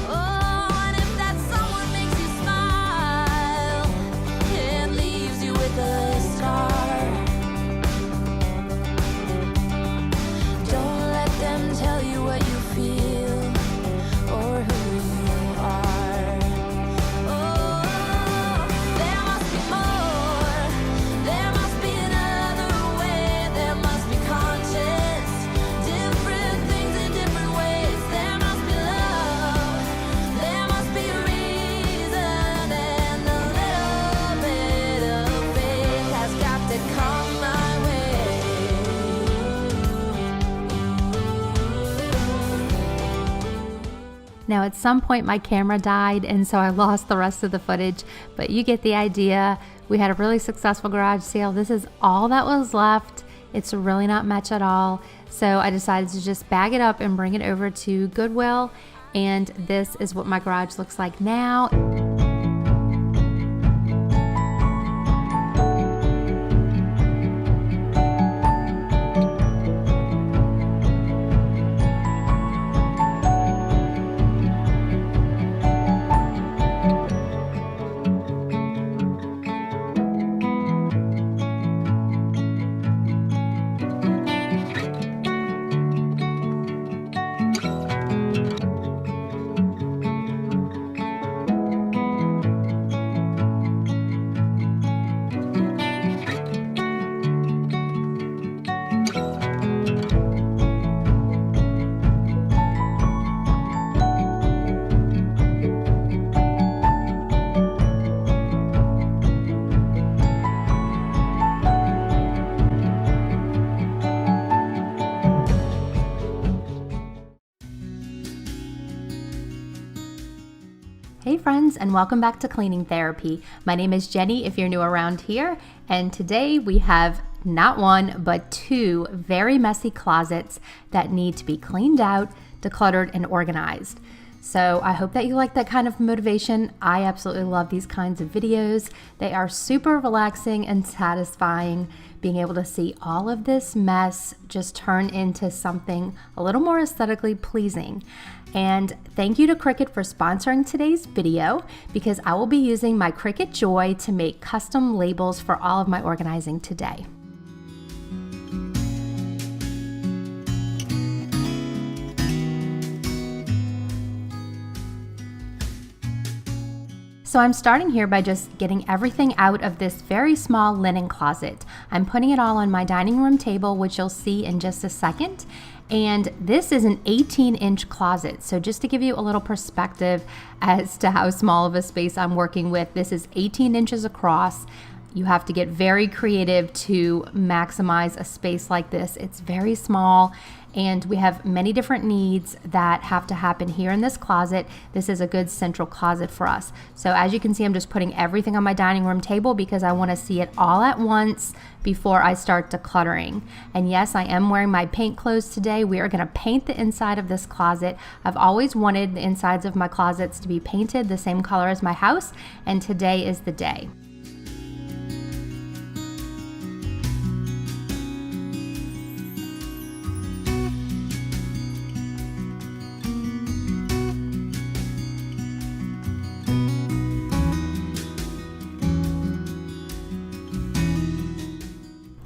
Oh, and if that someone makes you smile and leaves you with a scar, don't let them tell you what you feel or who you are. Oh, there must be more. There must be another way. There must be conscience. Different things in different ways. There must be love. There must be a reason, and a little bit of faith has got to come my way. Now at some point my camera died and so I lost the rest of the footage, but you get the idea. We had a really successful garage sale. This is all that was left. It's really not much at all. So I decided to just bag it up and bring it over to Goodwill. And this is what my garage looks like now. Hey friends, and welcome back to Cleaning Therapy. My name is Jenny if you're new around here, and today we have not one but two very messy closets that need to be cleaned out, decluttered, and organized. So I hope that you like that kind of motivation. I absolutely love these kinds of videos. They are super relaxing and satisfying, being able to see all of this mess just turn into something a little more aesthetically pleasing. And thank you to Cricut for sponsoring today's video, because I will be using my Cricut Joy to make custom labels for all of my organizing today. So I'm starting here by just getting everything out of this very small linen closet. I'm putting it all on my dining room table, which you'll see in just a second. And this is an 18-inch closet. So just to give you a little perspective as to how small of a space I'm working with, this is 18 inches across. You have to get very creative to maximize a space like this. It's very small, and we have many different needs that have to happen here in this closet. This is a good central closet for us. So as you can see, I'm just putting everything on my dining room table because I want to see it all at once before I start decluttering. And yes, I am wearing my paint clothes today. We are going to paint the inside of this closet. I've always wanted the insides of my closets to be painted the same color as my house, and today is the day.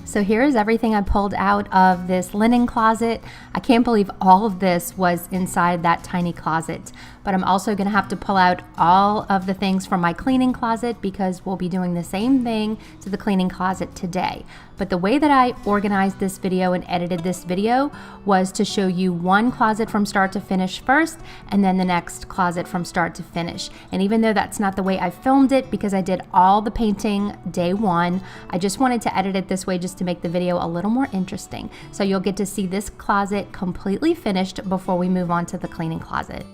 So here is everything I pulled out of this linen closet. I can't believe all of this was inside that tiny closet, but I'm also gonna have to pull out all of the things from my cleaning closet because we'll be doing the same thing to the cleaning closet today. But the way that I organized this video and edited this video was to show you one closet from start to finish first, and then the next closet from start to finish. And even though that's not the way I filmed it, because I did all the painting day one, I just wanted to edit it this way just to make the video a little more interesting. So you'll get to see this closet completely finished before we move on to the cleaning closet.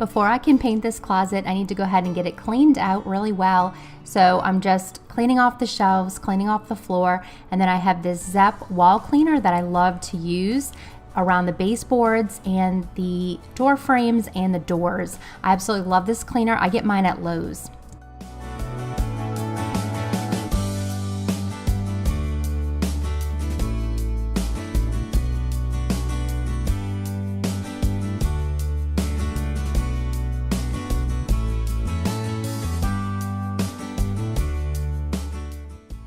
Before I can paint this closet, I need to go ahead and get it cleaned out really well. So I'm just cleaning off the shelves, cleaning off the floor, and then I have this Zep wall cleaner that I love to use around the baseboards and the door frames and the doors. I absolutely love this cleaner. I get mine at Lowe's.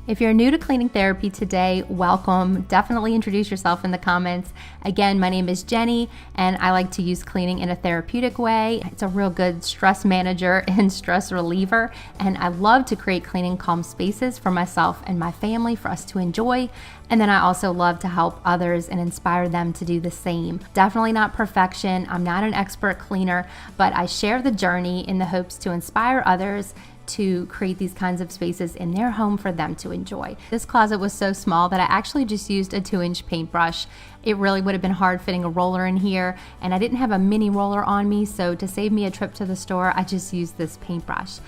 If you're new to cleaning therapy today, welcome. Definitely introduce yourself in the comments. Again, my name is Jenny, and I like to use cleaning in a therapeutic way. It's a real good stress manager and stress reliever, and I love to create cleaning calm spaces for myself and my family for us to enjoy. And then I also love to help others and inspire them to do the same. Definitely not perfection. I'm not an expert cleaner, but I share the journey in the hopes to inspire others to create these kinds of spaces in their home for them to enjoy. This closet was so small that I actually just used a 2-inch paintbrush. It really would have been hard fitting a roller in here, and I didn't have a mini roller on me, so to save me a trip to the store, I just used this paintbrush.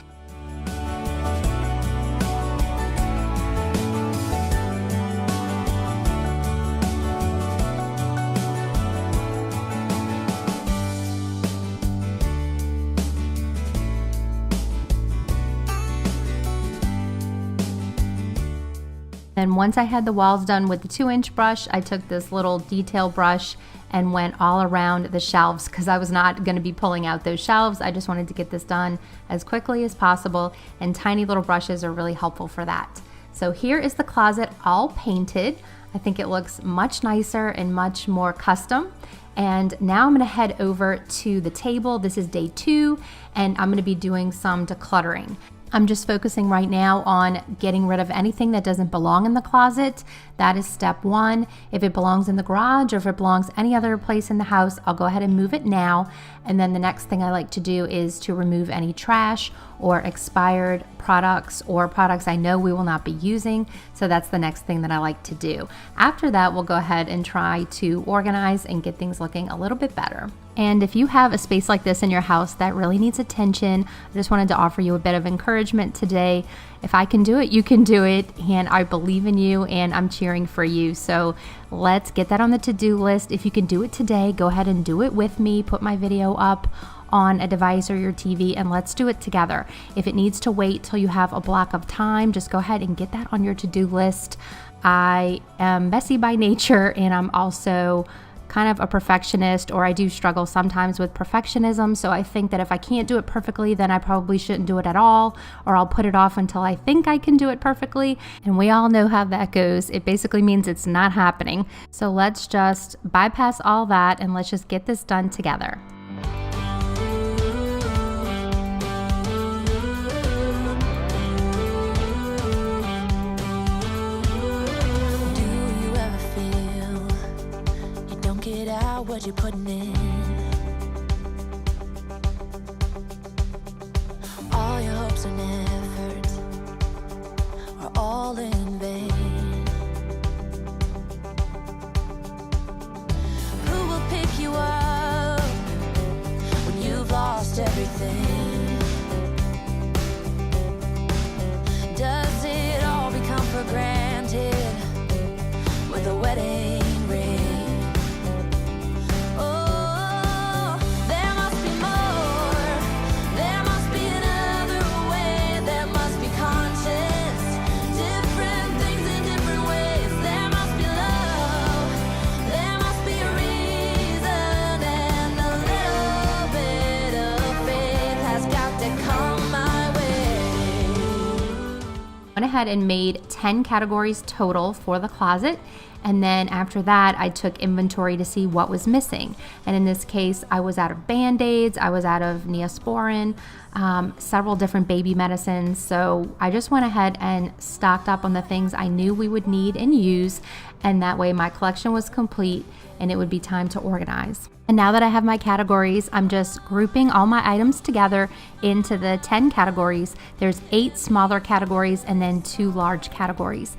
And once I had the walls done with the 2-inch brush, I took this little detail brush and went all around the shelves because I was not going to be pulling out those shelves. I just wanted to get this done as quickly as possible, and tiny little brushes are really helpful for that. So here is the closet all painted. I think it looks much nicer and much more custom. And now I'm going to head over to the table. This is day 2, and I'm going to be doing some decluttering. I'm just focusing right now on getting rid of anything that doesn't belong in the closet. That is step 1. If it belongs in the garage or if it belongs any other place in the house, I'll go ahead and move it now. And then the next thing I like to do is to remove any trash or expired products or products I know we will not be using. So that's the next thing that I like to do. After that, we'll go ahead and try to organize and get things looking a little bit better. And if you have a space like this in your house that really needs attention, I just wanted to offer you a bit of encouragement today. If I can do it, you can do it, and I believe in you and I'm cheering for you. So let's get that on the to-do list. If you can do it today, go ahead and do it with me. Put my video up on a device or your TV and let's do it together. If it needs to wait till you have a block of time, just go ahead and get that on your to-do list. I am messy by nature, and I'm also kind of a perfectionist, or I do struggle sometimes with perfectionism. So I think that if I can't do it perfectly, then I probably shouldn't do it at all, or I'll put it off until I think I can do it perfectly. And we all know how that goes. It basically means it's not happening. So let's just bypass all that and let's just get this done together. What you're putting in, all your hopes and efforts are all in vain. Who will pick you up when you've lost everything? Does it all become for granted with a wedding ring? Went ahead and made 10 categories total for the closet, and then after that I took inventory to see what was missing. And in this case, I was out of Band-Aids, I was out of Neosporin, several different baby medicines. So I just went ahead and stocked up on the things I knew we would need and use, and that way my collection was complete and it would be time to organize. And now that I have my categories, I'm just grouping all my items together into the 10 categories. There's 8 smaller categories and then 2 large categories.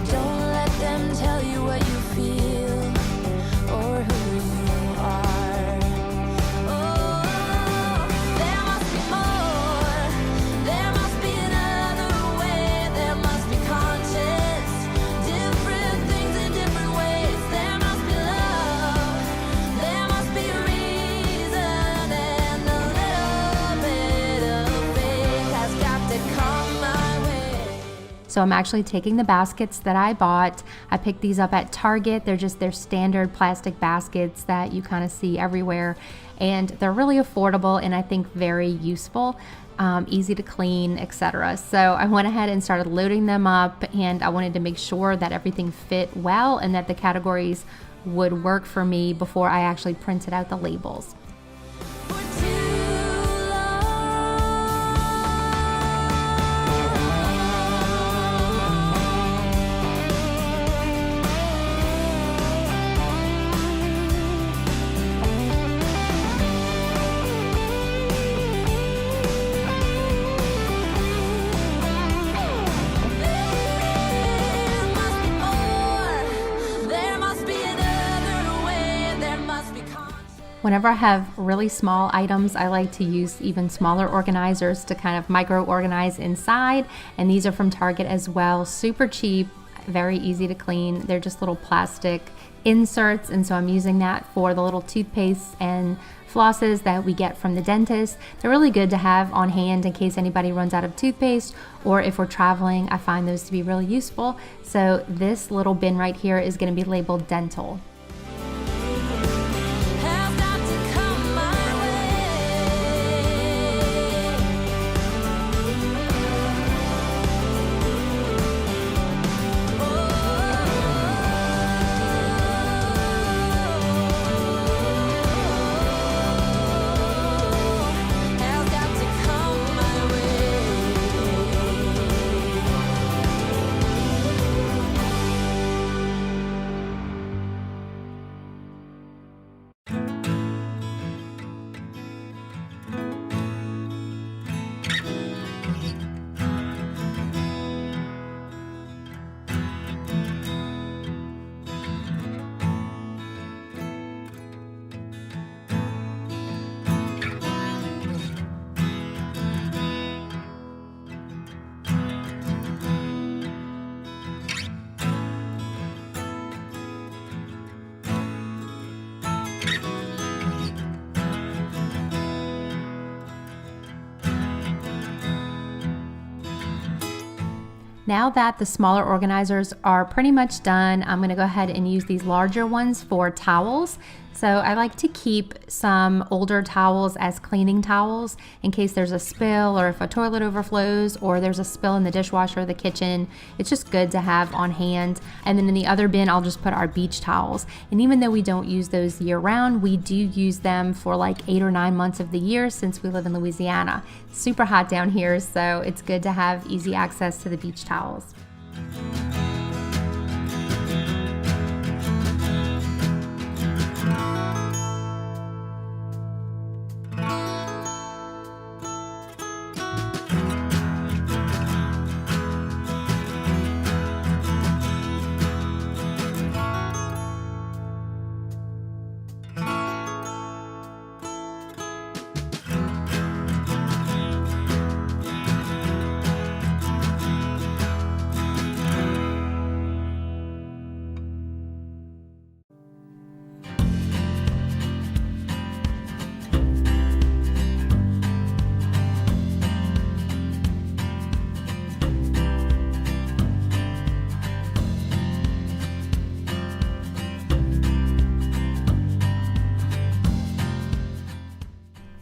Don't let them tell you what you feel or who you are. So I'm actually taking the baskets that I bought. I picked these up at Target. They're just their standard plastic baskets that you kind of see everywhere. And they're really affordable and I think very useful. Easy to clean, etc. So I went ahead and started loading them up, and I wanted to make sure that everything fit well and that the categories would work for me before I actually printed out the labels. For too Whenever I have really small items, I like to use even smaller organizers to kind of micro organize inside. And these are from Target as well. Super cheap, very easy to clean. They're just little plastic inserts. And so I'm using that for the little toothpaste and flosses that we get from the dentist. They're really good to have on hand in case anybody runs out of toothpaste, or if we're traveling, I find those to be really useful. So this little bin right here is going to be labeled dental. Now that the smaller organizers are pretty much done, I'm going to go ahead and use these larger ones for towels. So I like to keep some older towels as cleaning towels in case there's a spill, or if a toilet overflows, or there's a spill in the dishwasher or the kitchen. It's just good to have on hand. And then in the other bin, I'll just put our beach towels. And even though we don't use those year round, we do use them for like 8 or 9 months of the year since we live in Louisiana. It's super hot down here, so it's good to have easy access to the beach towels.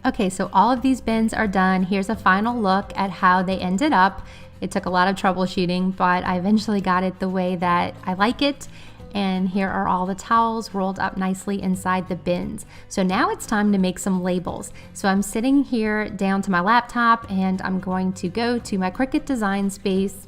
Okay, so all of these bins are done. Here's a final look at how they ended up. It took a lot of troubleshooting, but I eventually got it the way that I like it. And here are all the towels rolled up nicely inside the bins. So now it's time to make some labels. So I'm sitting here down to my laptop and I'm going to go to my Cricut Design Space.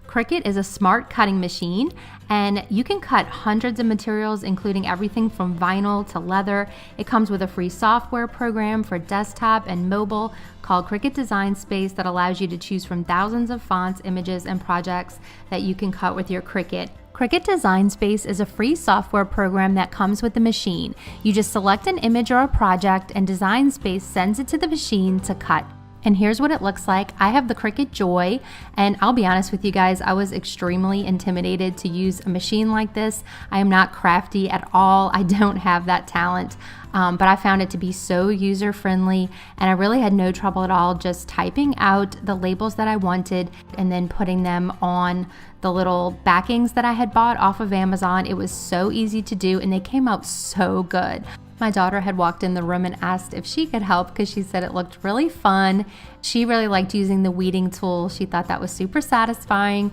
Cricut is a smart cutting machine, and you can cut hundreds of materials, including everything from vinyl to leather. It comes with a free software program for desktop and mobile called Cricut Design Space that allows you to choose from thousands of fonts, images, and projects that you can cut with your Cricut. Cricut Design Space is a free software program that comes with the machine. You just select an image or a project, and Design Space sends it to the machine to cut. And here's what it looks like. I have the Cricut Joy, and I'll be honest with you guys, I was extremely intimidated to use a machine like this. I am not crafty at all. I don't have that talent, but I found it to be so user-friendly, and I really had no trouble at all just typing out the labels that I wanted and then putting them on the little backings that I had bought off of Amazon. It was so easy to do, and they came out so good. My daughter had walked in the room and asked if she could help because she said it looked really fun. She really liked using the weeding tool. She thought that was super satisfying.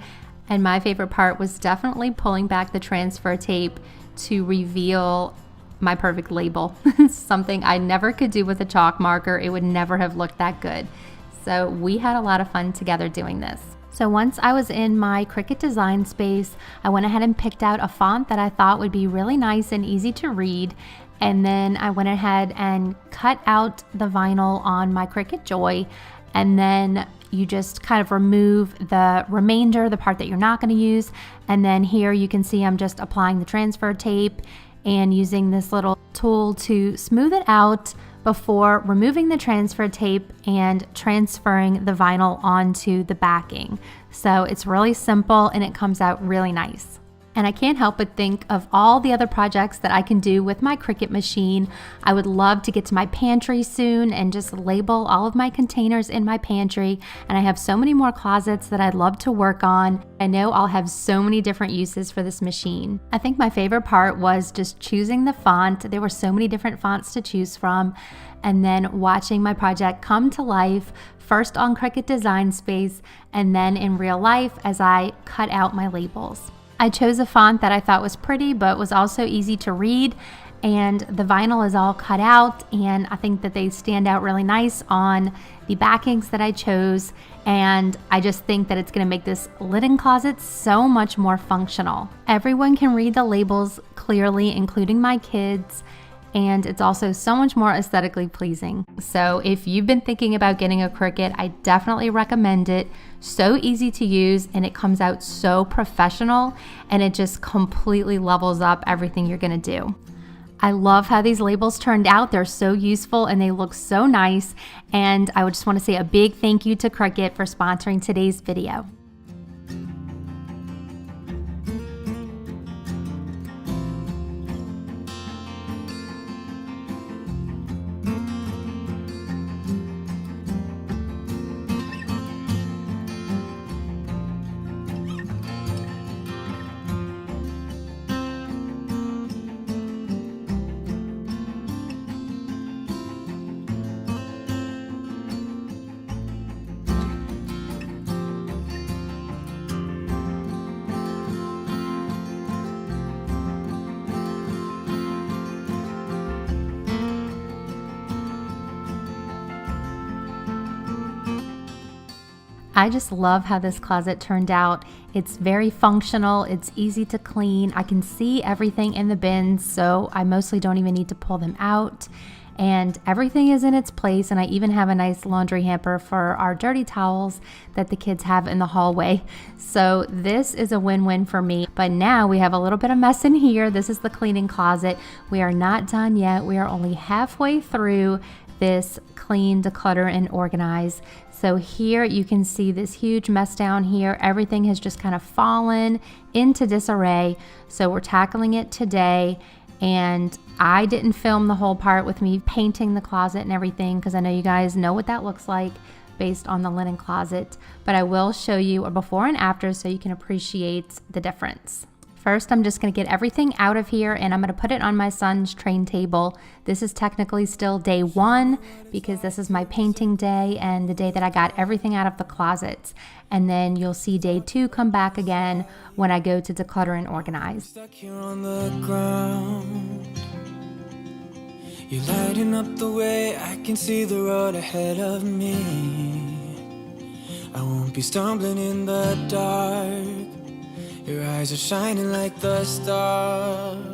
And my favorite part was definitely pulling back the transfer tape to reveal my perfect label. Something I never could do with a chalk marker. It would never have looked that good. So we had a lot of fun together doing this. So once I was in my Cricut design space, I went ahead and picked out a font that I thought would be really nice and easy to read. And then I went ahead and cut out the vinyl on my Cricut Joy. And then you just kind of remove the remainder, the part that you're not going to use. And then here you can see I'm just applying the transfer tape and using this little tool to smooth it out before removing the transfer tape and transferring the vinyl onto the backing. So it's really simple and it comes out really nice. And I can't help but think of all the other projects that I can do with my Cricut machine. I would love to get to my pantry soon and just label all of my containers in my pantry. And I have so many more closets that I'd love to work on. I know I'll have so many different uses for this machine. I think my favorite part was just choosing the font. There were so many different fonts to choose from. And then watching my project come to life, first on Cricut Design Space, and then in real life as I cut out my labels. I chose a font that I thought was pretty but was also easy to read, and the vinyl is all cut out, and I think that they stand out really nice on the backings that I chose, and I just think that it's going to make this linen closet so much more functional. Everyone can read the labels clearly, including my kids, and it's also so much more aesthetically pleasing. So if you've been thinking about getting a Cricut, I definitely recommend it. So easy to use, and it comes out so professional, and it just completely levels up everything you're gonna do. I love how these labels turned out. They're so useful and they look so nice, and I would just want to say a big thank you to Cricut for sponsoring today's video. I just love how this closet turned out. It's very functional, it's easy to clean. I can see everything in the bins, so I mostly don't even need to pull them out. And everything is in its place, and I even have a nice laundry hamper for our dirty towels that the kids have in the hallway. So this is a win-win for me. But now we have a little bit of mess in here. This is the cleaning closet. We are not done yet. We are only halfway through this clean, declutter, and organize. So here you can see this huge mess down here. Everything has just kind of fallen into disarray. So we're tackling it today. And I didn't film the whole part with me painting the closet and everything, because I know you guys know what that looks like based on the linen closet. But I will show you a before and after so you can appreciate the difference. First, I'm just going to get everything out of here, and I'm going to put it on my son's train table. This is technically still day 1 because this is my painting day and the day that I got everything out of the closets. And then you'll see day 2 come back again when I go to declutter and organize. Stuck here on the ground. You're lighting up the way, I can see the road ahead of me. I won't be stumbling in the dark. Your eyes are shining like the stars.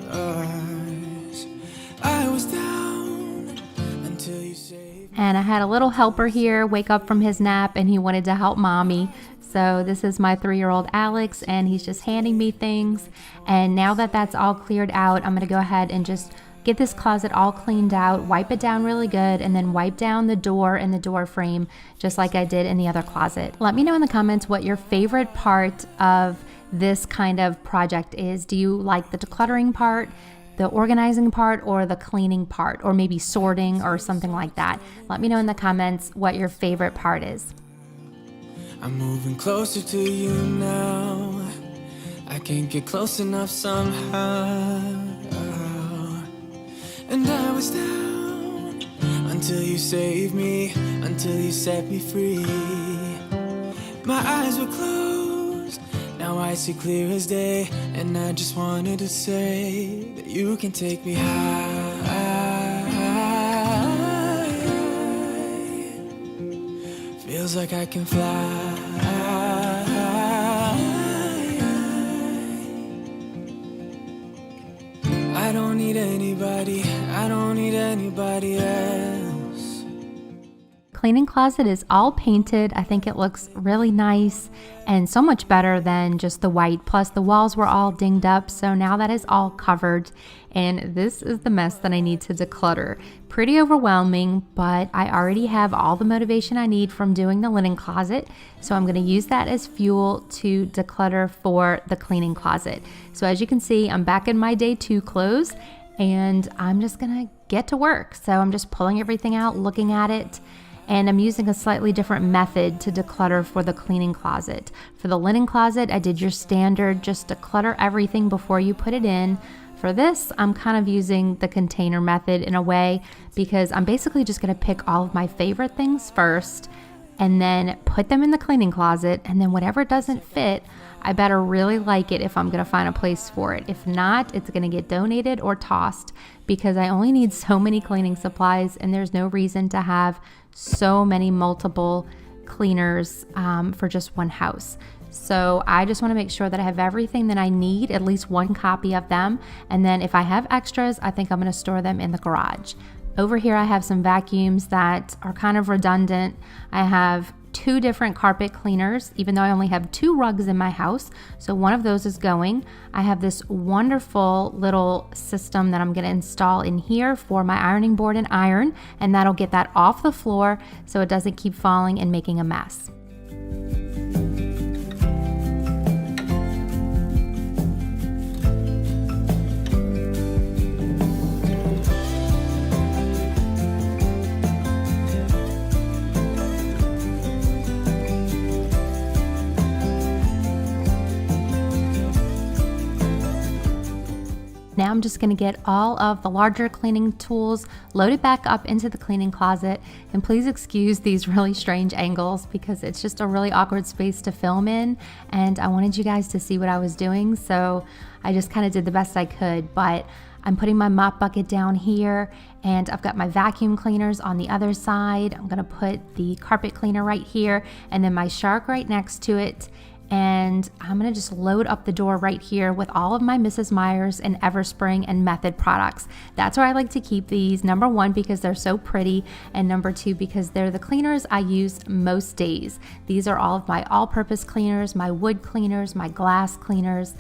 I was down until you saved. And I had a little helper here wake up from his nap, and he wanted to help mommy. So this is my 3-year-old Alex, and he's just handing me things. And now that that's all cleared out, I'm going to go ahead and just get this closet all cleaned out, wipe it down really good, and then wipe down the door and the door frame just like I did in the other closet. Let me know in the comments what your favorite part of this kind of project is. Do you like the decluttering part, the organizing part, or the cleaning part, or maybe sorting or something like that? Let me know in the comments what your favorite part is. I'm moving closer to you now. I can't get close enough somehow. And I was down until you saved me, until you set me free. My eyes were closed, now I see clear as day. And I just wanted to say that you can take me high. Feels like I can fly. I don't need anybody, I don't need anybody else. Cleaning closet is all painted. I think it looks really nice and so much better than just the white. Plus the walls were all dinged up, so now that is all covered. And this is the mess that I need to declutter. Pretty overwhelming, but I already have all the motivation I need from doing the linen closet. So I'm gonna use that as fuel to declutter for the cleaning closet. So as you can see, I'm back in my day 2 clothes and I'm just gonna get to work. So I'm just pulling everything out, looking at it, and I'm using a slightly different method to declutter for the cleaning closet. For the linen closet, I did your standard, just declutter everything before you put it in. For this, I'm kind of using the container method in a way because I'm basically just gonna pick all of my favorite things first and then put them in the cleaning closet, and then whatever doesn't fit, I better really like it if I'm gonna find a place for it. If not, it's gonna get donated or tossed because I only need so many cleaning supplies and there's no reason to have so many multiple cleaners for just one house. So I just want to make sure that I have everything that I need, at least one copy of them. And then if I have extras, I think I'm going to store them in the garage. Over here, I have some vacuums that are kind of redundant. I have 2 different carpet cleaners, even though I only have 2 rugs in my house. So one of those is going. I have this wonderful little system that I'm going to install in here for my ironing board and iron, and that'll get that off the floor so it doesn't keep falling and making a mess. Now I'm just going to get all of the larger cleaning tools loaded back up into the cleaning closet. And please excuse these really strange angles because it's just a really awkward space to film in. And I wanted you guys to see what I was doing. So I just kind of did the best I could. But I'm putting my mop bucket down here and I've got my vacuum cleaners on the other side. I'm going to put the carpet cleaner right here and then my shark right next to it. And I'm gonna just load up the door right here with all of my Mrs. Meyer's and Everspring and Method products. That's where I like to keep these. Number 1, because they're so pretty, and number 2, because they're the cleaners I use most days. These are all of my all-purpose cleaners, my wood cleaners, my glass cleaners,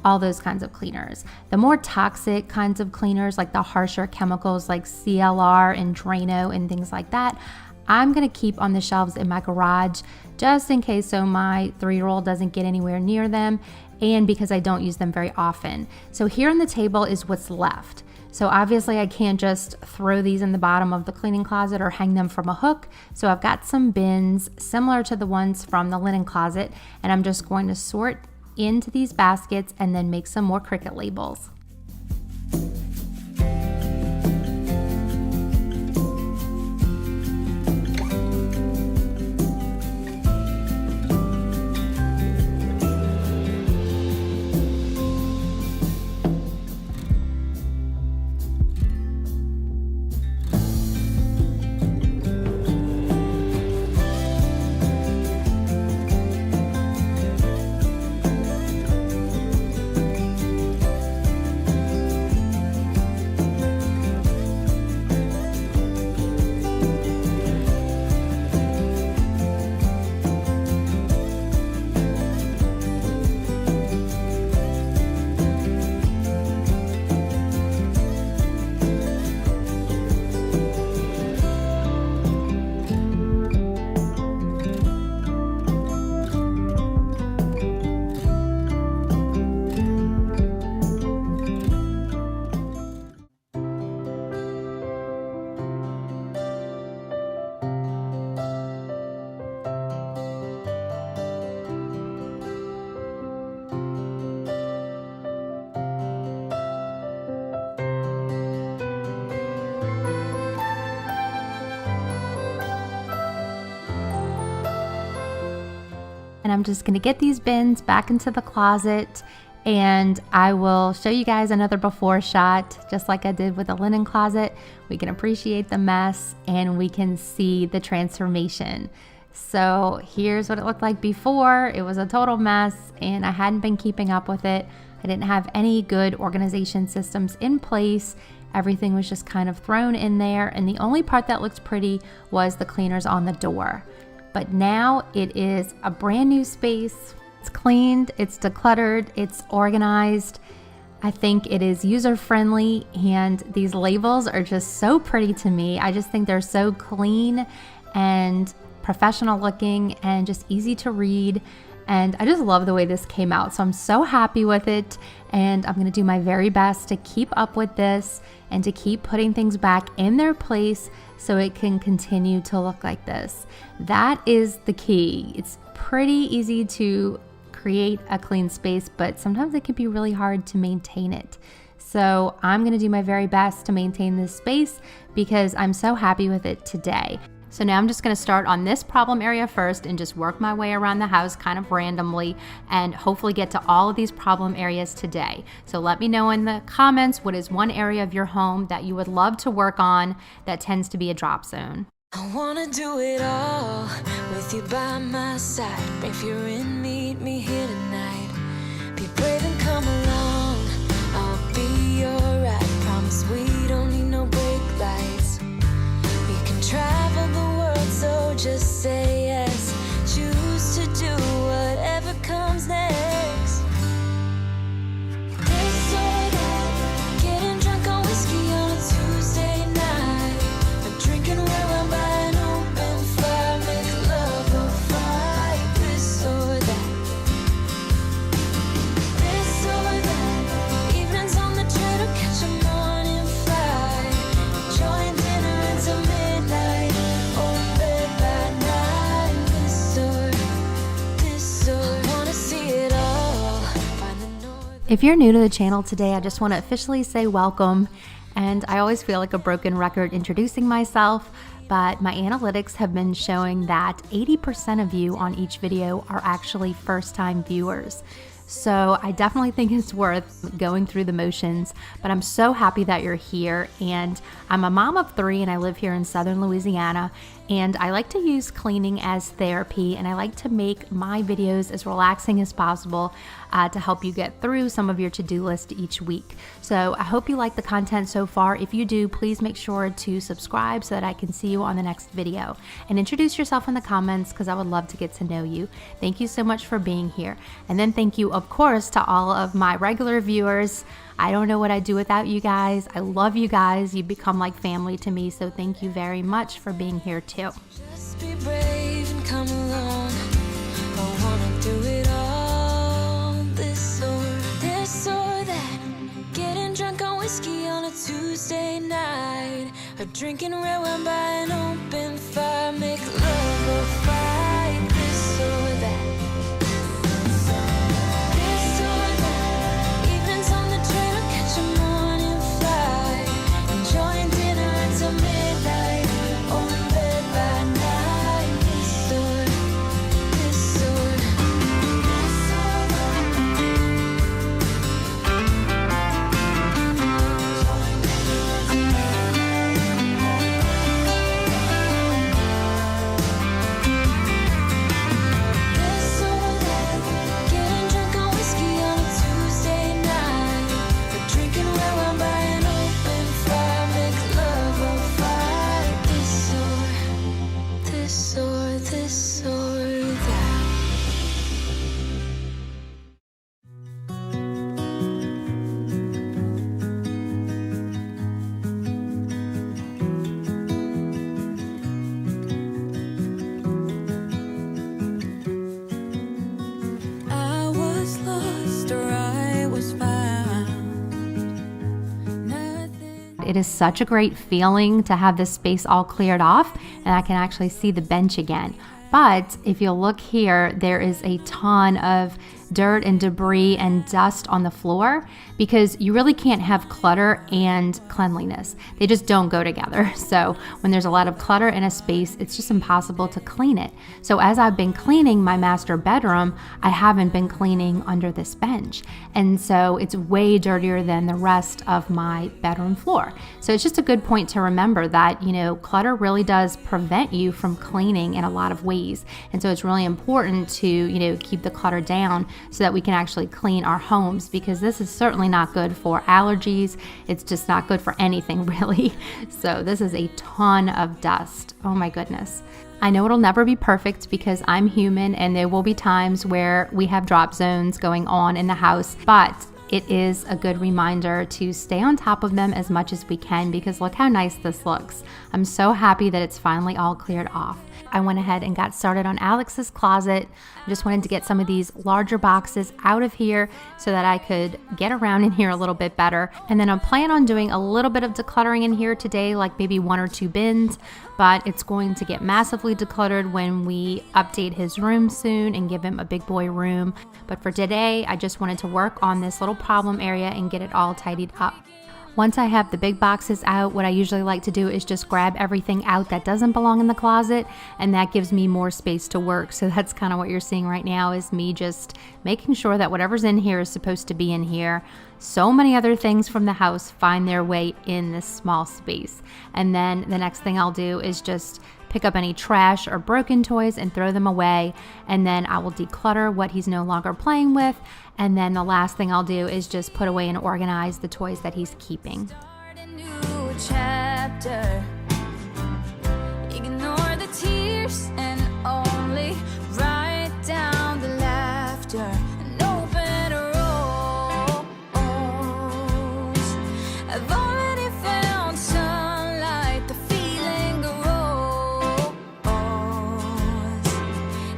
all those kinds of cleaners. The more toxic kinds of cleaners, like the harsher chemicals like CLR and Drano and things like that, I'm gonna keep on the shelves in my garage just in case so my 3-year-old doesn't get anywhere near them and because I don't use them very often. So here on the table is what's left. So obviously I can't just throw these in the bottom of the cleaning closet or hang them from a hook. So I've got some bins similar to the ones from the linen closet and I'm just going to sort into these baskets and then make some more Cricut labels. and I'm just gonna get these bins back into the closet, and I will show you guys another before shot, just like I did with the linen closet. We can appreciate the mess and we can see the transformation. So here's what it looked like before. It was a total mess and I hadn't been keeping up with it. I didn't have any good organization systems in place. Everything was just kind of thrown in there, and the only part that looked pretty was the cleaners on the door. But now it is a brand new space. It's cleaned, it's decluttered, it's organized. I think it is user-friendly, and these labels are just so pretty to me. I just think they're so clean and professional looking and just easy to read. And I just love the way this came out. So I'm so happy with it, and I'm gonna do my very best to keep up with this and to keep putting things back in their place so it can continue to look like this. That is the key. It's pretty easy to create a clean space, but sometimes it can be really hard to maintain it. So I'm gonna do my very best to maintain this space because I'm so happy with it today. So now I'm just gonna start on this problem area first and just work my way around the house kind of randomly and hopefully get to all of these problem areas today. So let me know in the comments what is one area of your home that you would love to work on that tends to be a drop zone. I wanna do it all with you by my side. If you're in, meet me here tonight. Be brave and come along. I'll be your ride. Promise we don't need no brake lights. We can travel the world, so just say yes. Choose to do whatever comes next. This or that, getting drunk on whiskey on a Tuesday night, or drinking red wine by an open fire, make love or fight. This or that. This or that, evenings on the train or catch a morning flight, enjoying dinner until midnight, or in bed by night. This or I wanna see it all. Find the north. If you're new to the channel today, I just want to officially say welcome. And I always feel like a broken record introducing myself, but my analytics have been showing that 80% of you on each video are actually first-time viewers. So I definitely think it's worth going through the motions, but I'm so happy that you're here. And I'm a mom of 3 and I live here in Southern Louisiana, and I like to use cleaning as therapy, and I like to make my videos as relaxing as possible to help you get through some of your to-do list each week. So I hope you like the content so far. If you do, please make sure to subscribe so that I can see you on the next video, and introduce yourself in the comments because I would love to get to know you. Thank you so much for being here. And then thank you, of course, to all of my regular viewers. I don't know what I'd do without you guys. I love you guys. You become like family to me, so thank you very much for being here too. Just be brave and come along. I wanna do it all. This or that. Getting drunk on whiskey on a Tuesday night, or drinking red wine by an open fire, make love or fight. This or that. This or that. Evenings on the train or catch a morning flight, enjoying dinner until midnight, or in bed by night. This or that. This or that. Getting drunk on whiskey on a Tuesday night, or drinking red wine by an open fire, make love or fight. This or that. I was lost or I was found. Nothing. It is such a great feeling to have this space all cleared off, and I can actually see the bench again. But if you'll look here, there is a ton of dirt and debris and dust on the floor, because you really can't have clutter and cleanliness. They just don't go together. So when there's a lot of clutter in a space, it's just impossible to clean it. So as I've been cleaning my master bedroom, I haven't been cleaning under this bench. And so it's way dirtier than the rest of my bedroom floor. So it's just a good point to remember that, you know, clutter really does prevent you from cleaning in a lot of ways. And so it's really important to, you know, keep the clutter down so that we can actually clean our homes, because this is certainly not good for allergies. It's just not good for anything really. So this is a ton of dust. Oh my goodness. I know it'll never be perfect because I'm human and there will be times where we have drop zones going on in the house, but it is a good reminder to stay on top of them as much as we can, because look how nice this looks. I'm so happy that it's finally all cleared off. I went ahead and got started on Alex's closet. I just wanted to get some of these larger boxes out of here so that I could get around in here a little bit better. And then I plan on doing a little bit of decluttering in here today, like maybe 1 or 2 bins, but it's going to get massively decluttered when we update his room soon and give him a big boy room. But for today, I just wanted to work on this little problem area and get it all tidied up. Once I have the big boxes out, what I usually like to do is just grab everything out that doesn't belong in the closet, and that gives me more space to work. So that's kind of what you're seeing right now, is me just making sure that whatever's in here is supposed to be in here. So many other things from the house find their way in this small space. And then the next thing I'll do is just pick up any trash or broken toys and throw them away. And then I will declutter what he's no longer playing with. And then the last thing I'll do is just put away and organize the toys that he's keeping. Start a new chapter. Ignore the tears and only write down the laughter and open rose. I've already found sunlight, the feeling grows,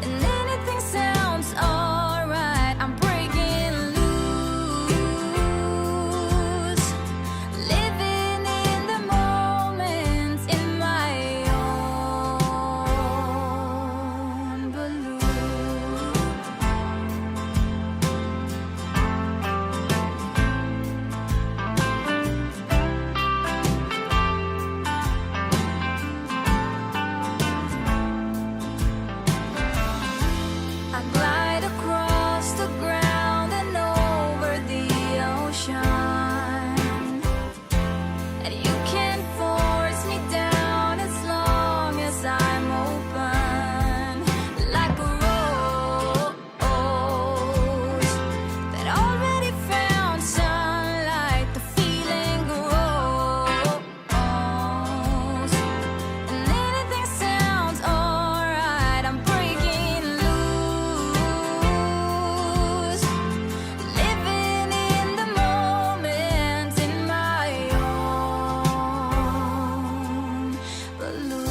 and anything sounds alright. I'm breaking loose, living in the moment in my own balloon. I glide across the ground and over the ocean, and you can't force me down as long as I'm open, like a rose that already found sunlight. The feeling grows, and anything sounds alright. I'm breaking loose, living in the moment in my own balloon.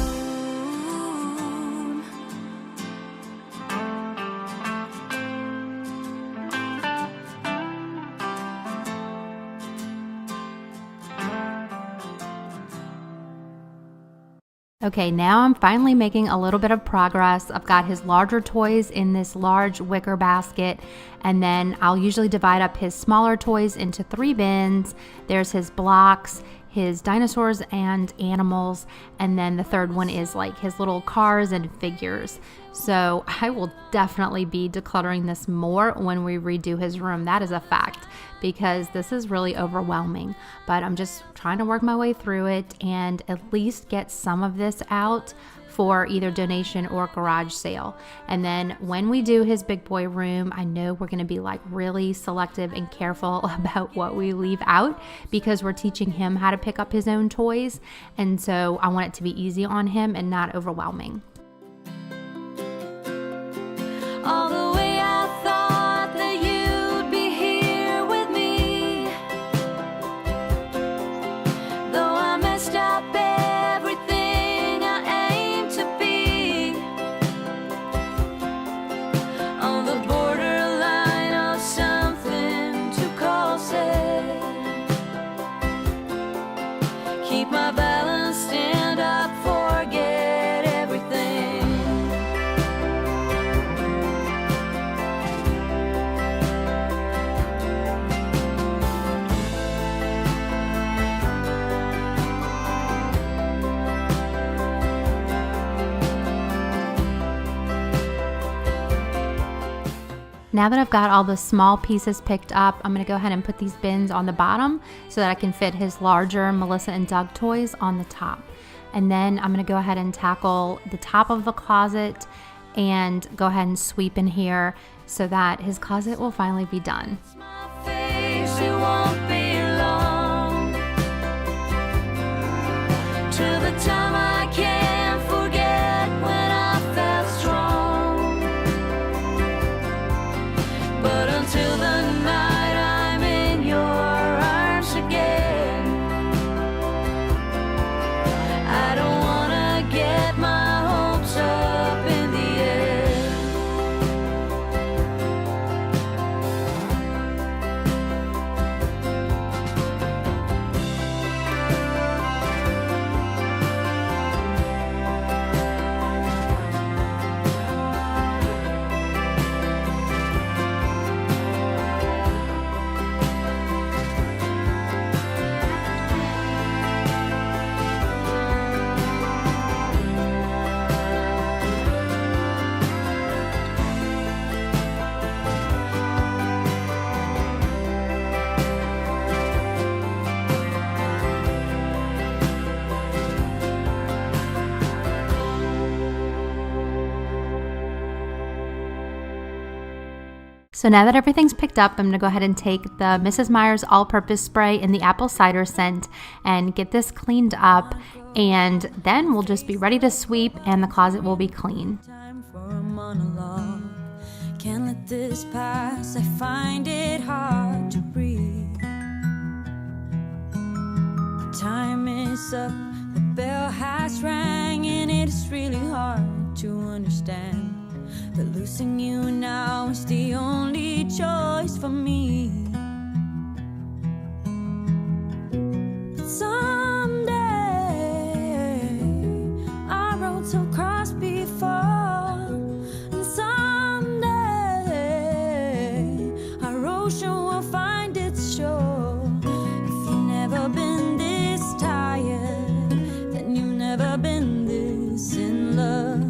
Okay, now I'm finally making a little bit of progress. I've got his larger toys in this large wicker basket, and then I'll usually divide up his smaller toys into 3 bins. There's his blocks, his dinosaurs and animals, and then the third one is like his little cars and figures. So I will definitely be decluttering this more when we redo his room. That is a fact, because this is really overwhelming. But I'm just trying to work my way through it and at least get some of this out for either donation or garage sale. And then when we do his big boy room, I know we're going to be like really selective and careful about what we leave out, because we're teaching him how to pick up his own toys. And so I want it to be easy on him and not overwhelming. All the way I thought that you'd be here with me, though I messed up everything I aim to be, on the borderline of something to call sad. Keep my balance, stand up, forget everything. Now that I've got all the small pieces picked up, I'm gonna go ahead and put these bins on the bottom so that I can fit his larger Melissa and Doug toys on the top. And then I'm gonna go ahead and tackle the top of the closet and go ahead and sweep in here so that his closet will finally be done. My face, it won't be long till the time I can't forget when I felt strong. But until the night I'm in your arms again, I don't wanna get my hopes up in the air. So now that everything's picked up, I'm gonna go ahead and take the Mrs. Meyer's all-purpose spray in the apple cider scent and get this cleaned up, and then we'll just be ready to sweep and the closet will be clean. Time for a monologue. Can't let this pass. I find it hard to breathe. Time is up. The bell has rang, and it's really hard to understand that losing you now is the only choice for me. Someday our roads will cross before, and someday our ocean will find its shore. If you've never been this tired, then you've never been this in love.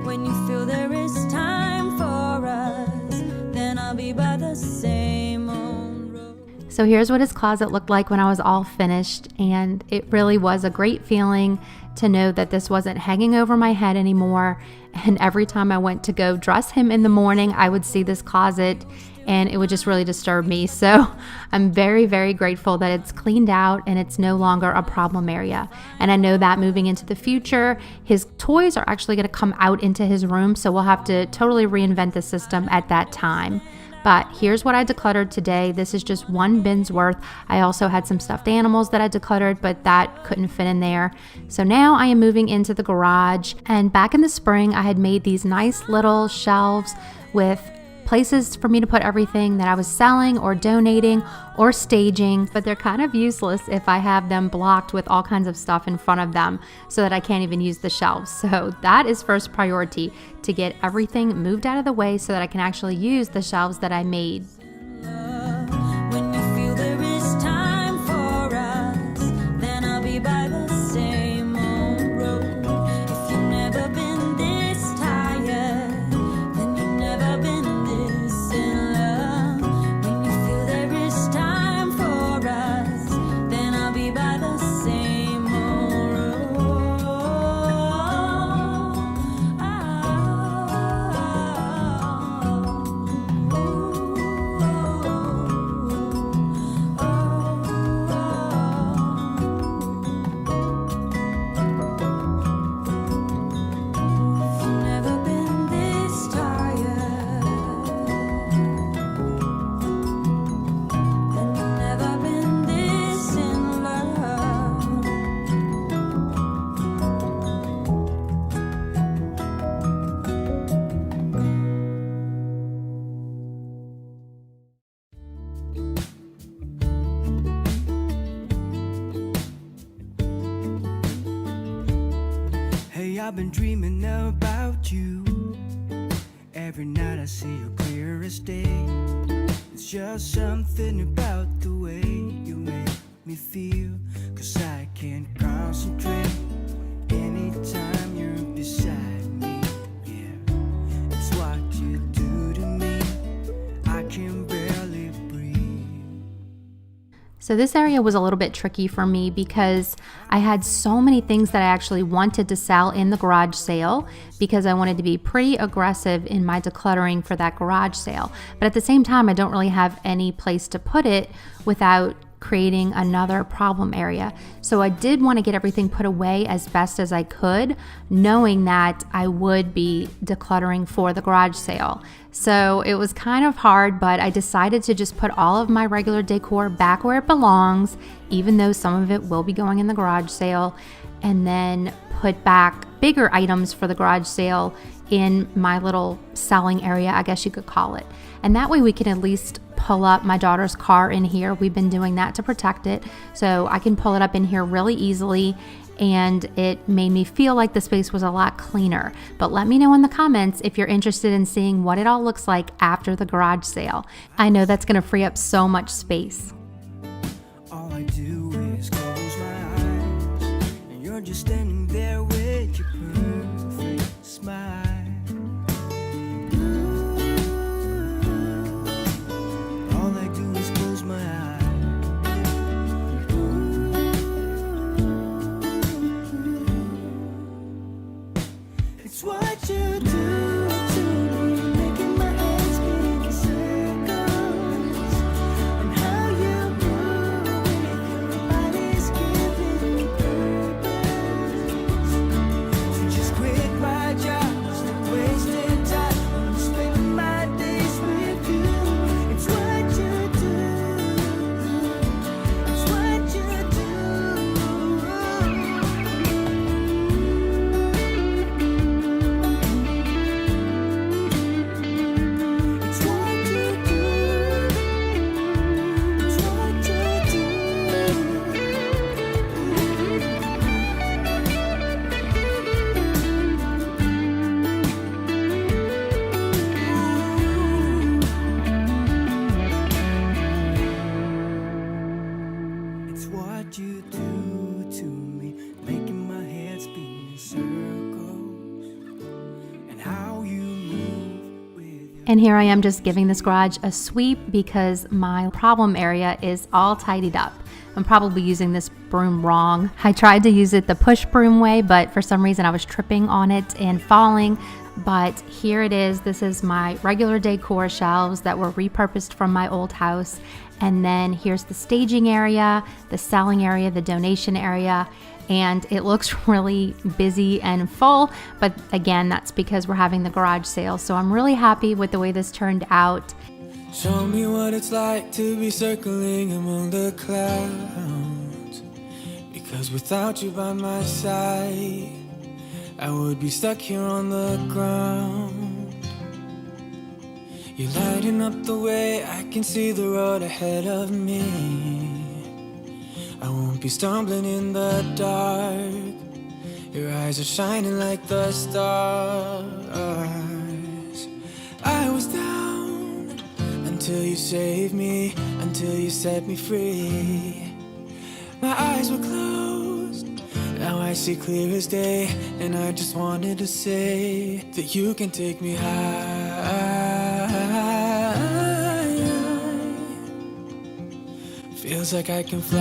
When you feel there is time for us, then I'll be by the same old road. So here's what his closet looked like when I was all finished, and it really was a great feeling to know that this wasn't hanging over my head anymore. And every time I went to go dress him in the morning, I would see this closet and it would just really disturb me. So I'm very, very grateful that it's cleaned out and it's no longer a problem area. And I know that moving into the future, his toys are actually going to come out into his room, so we'll have to totally reinvent the system at that time. But here's what I decluttered today. This is just one bin's worth. I also had some stuffed animals that I decluttered, but that couldn't fit in there. So now I am moving into the garage. And back in the spring, I had made these nice little shelves with places for me to put everything that I was selling or donating or staging, but they're kind of useless if I have them blocked with all kinds of stuff in front of them so that I can't even use the shelves. So that is first priority, to get everything moved out of the way so that I can actually use the shelves that I made. When you feel there is time for us, then I'll be by the same old road. If you've never been this tired, then you've never been this in love. When you feel there is time for us, then I'll be by the same old Never been this tired, and you've never been this in love. Hey, I've been dreaming about you. Every night I see you clear as day. It's just something about the way you make me feel. 'Cause I can't concentrate anytime you're beside me. Yeah, it's what you do to me So this area was a little bit tricky for me because I had so many things that I actually wanted to sell in the garage sale because I wanted to be pretty aggressive in my decluttering for that garage sale. But at the same time, I don't really have any place to put it without creating another problem area. So I did want to get everything put away as best as I could, knowing that I would be decluttering for the garage sale. So it was kind of hard, but I decided to just put all of my regular decor back where it belongs, even though some of it will be going in the garage sale, and then put back bigger items for the garage sale in my little selling area, I guess you could call it. And that way we can at least pull up my daughter's car in here. We've been doing that to protect it. So I can pull it up in here really easily, and it made me feel like the space was a lot cleaner. But let me know in the comments if you're interested in seeing what it all looks like after the garage sale. I know that's gonna free up so much space. All I do is close my eyes, and you're just standing there with your perfect smile. All I do is close my eyes. It's what you do to me, making my hands spin in circles, and how you move with your body's giving me purpose. So just quit my job, stop wasting time, I'm spending my days with you. It's what you do, it's what you do. It's what you do, it's what you do. It's what you do to me, making my head spin in circles, and how you move with your And here I am just giving this garage a sweep because my problem area is all tidied up. I'm probably using this broom wrong. I tried to use it the push broom way, but for some reason I was tripping on it and falling. But here it is. This is my regular decor shelves that were repurposed from my old house. And then here's the staging area, the selling area, the donation area. And it looks really busy and full, but again, that's because we're having the garage sale. So I'm really happy with the way this turned out. Show me what it's like to be circling among the clouds, because without you by my side, I would be stuck here on the ground. You're lighting up the way, I can see the road ahead of me. I won't be stumbling in the dark. Your eyes are shining like the stars. I was down until you saved me, until you set me free. My eyes were closed, now I see clear as day, and I just wanted to say that you can take me high. Feels like I can fly.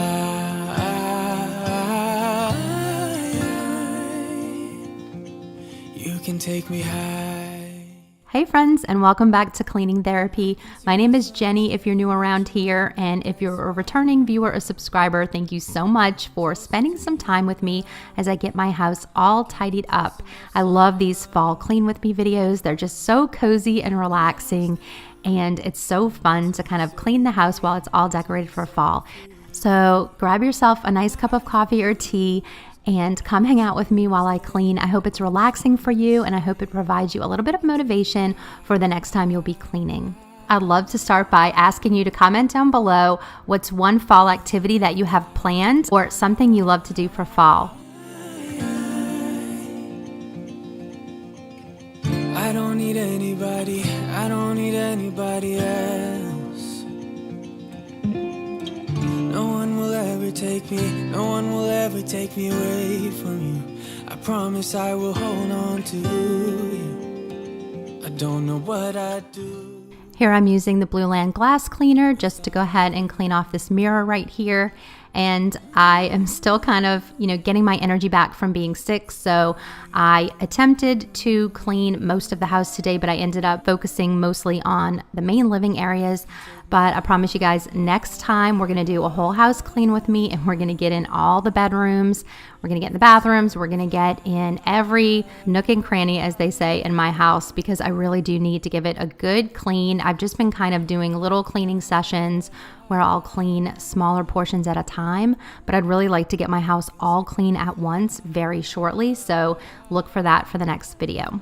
You can take me high. Hey friends, and welcome back to Cleaning Therapy. My name is Jenny if you're new around here, and if you're a returning viewer or subscriber, thank you so much for spending some time with me as I get my house all tidied up. I love these fall clean with me videos. They're just so cozy and relaxing, and it's so fun to kind of clean the house while it's all decorated for fall. So grab yourself a nice cup of coffee or tea and come hang out with me while I clean. I hope it's relaxing for you, and I hope it provides you a little bit of motivation for the next time you'll be cleaning. I'd love to start by asking you to comment down below what's one fall activity that you have planned or something you love to do for fall. I don't need anybody, I don't need anybody else. No one will ever take me, no one will ever take me away from you. I promise I will hold on to you. I don't know what I'd do. Here I'm using the Blueland glass cleaner just to go ahead and clean off this mirror right here. And I am still kind of, getting my energy back from being sick. So I attempted to clean most of the house today, but I ended up focusing mostly on the main living areas. But I promise you guys, next time we're going to do a whole house clean with me, and we're going to get in all the bedrooms. We're going to get in the bathrooms. We're going to get in every nook and cranny, as they say, in my house, because I really do need to give it a good clean. I've just been kind of doing little cleaning sessions where I'll clean smaller portions at a time, but I'd really like to get my house all clean at once very shortly. So look for that for the next video.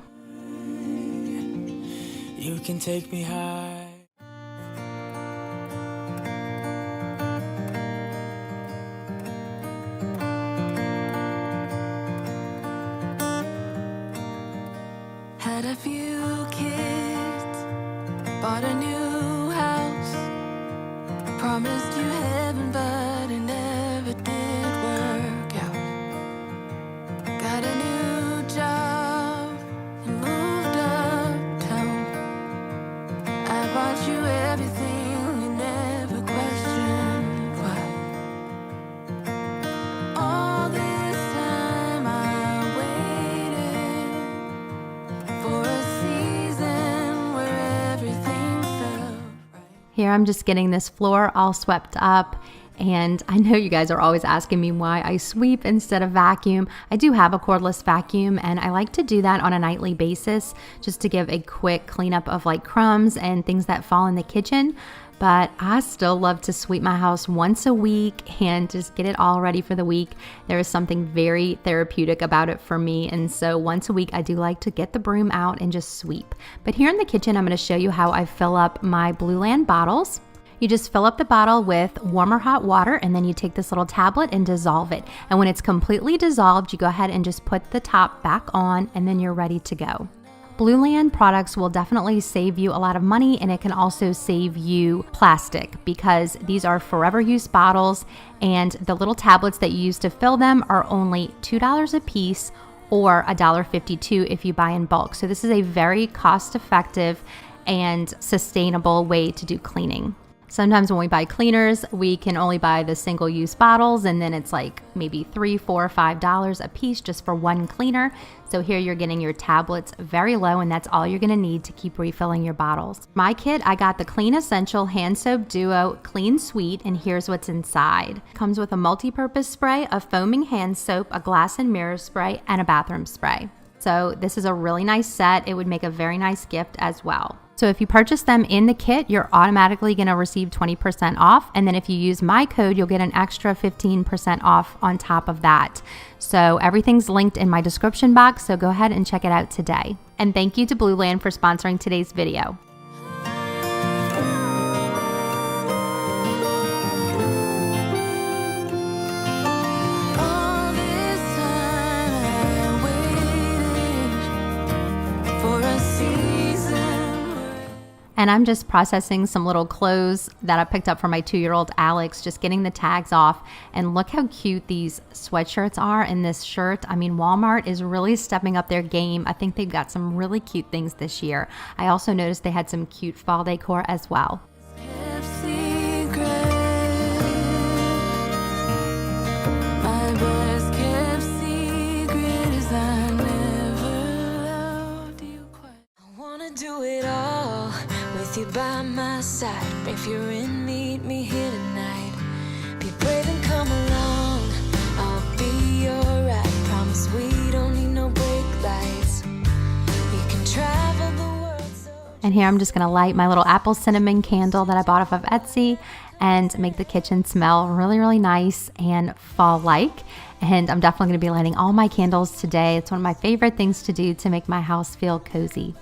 You can take me high. Had a few kids, bought a new house, promised you heaven, but it never did work out. Got a new job and moved uptown. I bought you everything, you never questioned why. All this time I waited for a season where everything felt right. Here I'm just getting this floor all swept up, and I know you guys are always asking me why I sweep instead of vacuum. I do have a cordless vacuum, and I like to do that on a nightly basis just to give a quick cleanup of like crumbs and things that fall in the kitchen. But I still love to sweep my house once a week and just get it all ready for the week. There is something very therapeutic about it for me. And so once a week, I do like to get the broom out and just sweep. But here in the kitchen, I'm going to show you how I fill up my Blueland bottles. You just fill up the bottle with warm or hot water, and then you take this little tablet and dissolve it. And when it's completely dissolved, you go ahead and just put the top back on, and then you're ready to go. Blueland products will definitely save you a lot of money, and it can also save you plastic because these are forever use bottles, and the little tablets that you use to fill them are only $2 a piece or $1.52 if you buy in bulk. So this is a very cost-effective and sustainable way to do cleaning. Sometimes when we buy cleaners, we can only buy the single-use bottles, and then it's like maybe $3, $4, $5 a piece just for one cleaner. So here you're getting your tablets very low, and that's all you're gonna need to keep refilling your bottles. My kit, I got the Clean Essential Hand Soap Duo Clean Suite, and here's what's inside. It comes with a multi-purpose spray, a foaming hand soap, a glass and mirror spray, and a bathroom spray. So this is a really nice set. It would make a very nice gift as well. So if you purchase them in the kit, you're automatically going to receive 20% off. And then if you use my code, you'll get an extra 15% off on top of that. So everything's linked in my description box. So go ahead and check it out today. And thank you to Blueland for sponsoring today's video. All this time I waited for a season. And I'm just processing some little clothes that I picked up for my 2-year-old Alex, just getting the tags off. And look how cute these sweatshirts are in this shirt. I mean, Walmart is really stepping up their game. I think they've got some really cute things this year. I also noticed they had some cute fall decor as well. Kept secret. My best kept secret is I never loved you quite. I wanna do it all with you by my side. If you're in, meet me here tonight. Be brave and come along. I'll be alright. Promise we don't need no brake lights. We can travel the world so. And here I'm just gonna light my little apple cinnamon candle that I bought off of Etsy and make the kitchen smell really, really nice and fall-like. And I'm definitely gonna be lighting all my candles today. It's one of my favorite things to do to make my house feel cozy.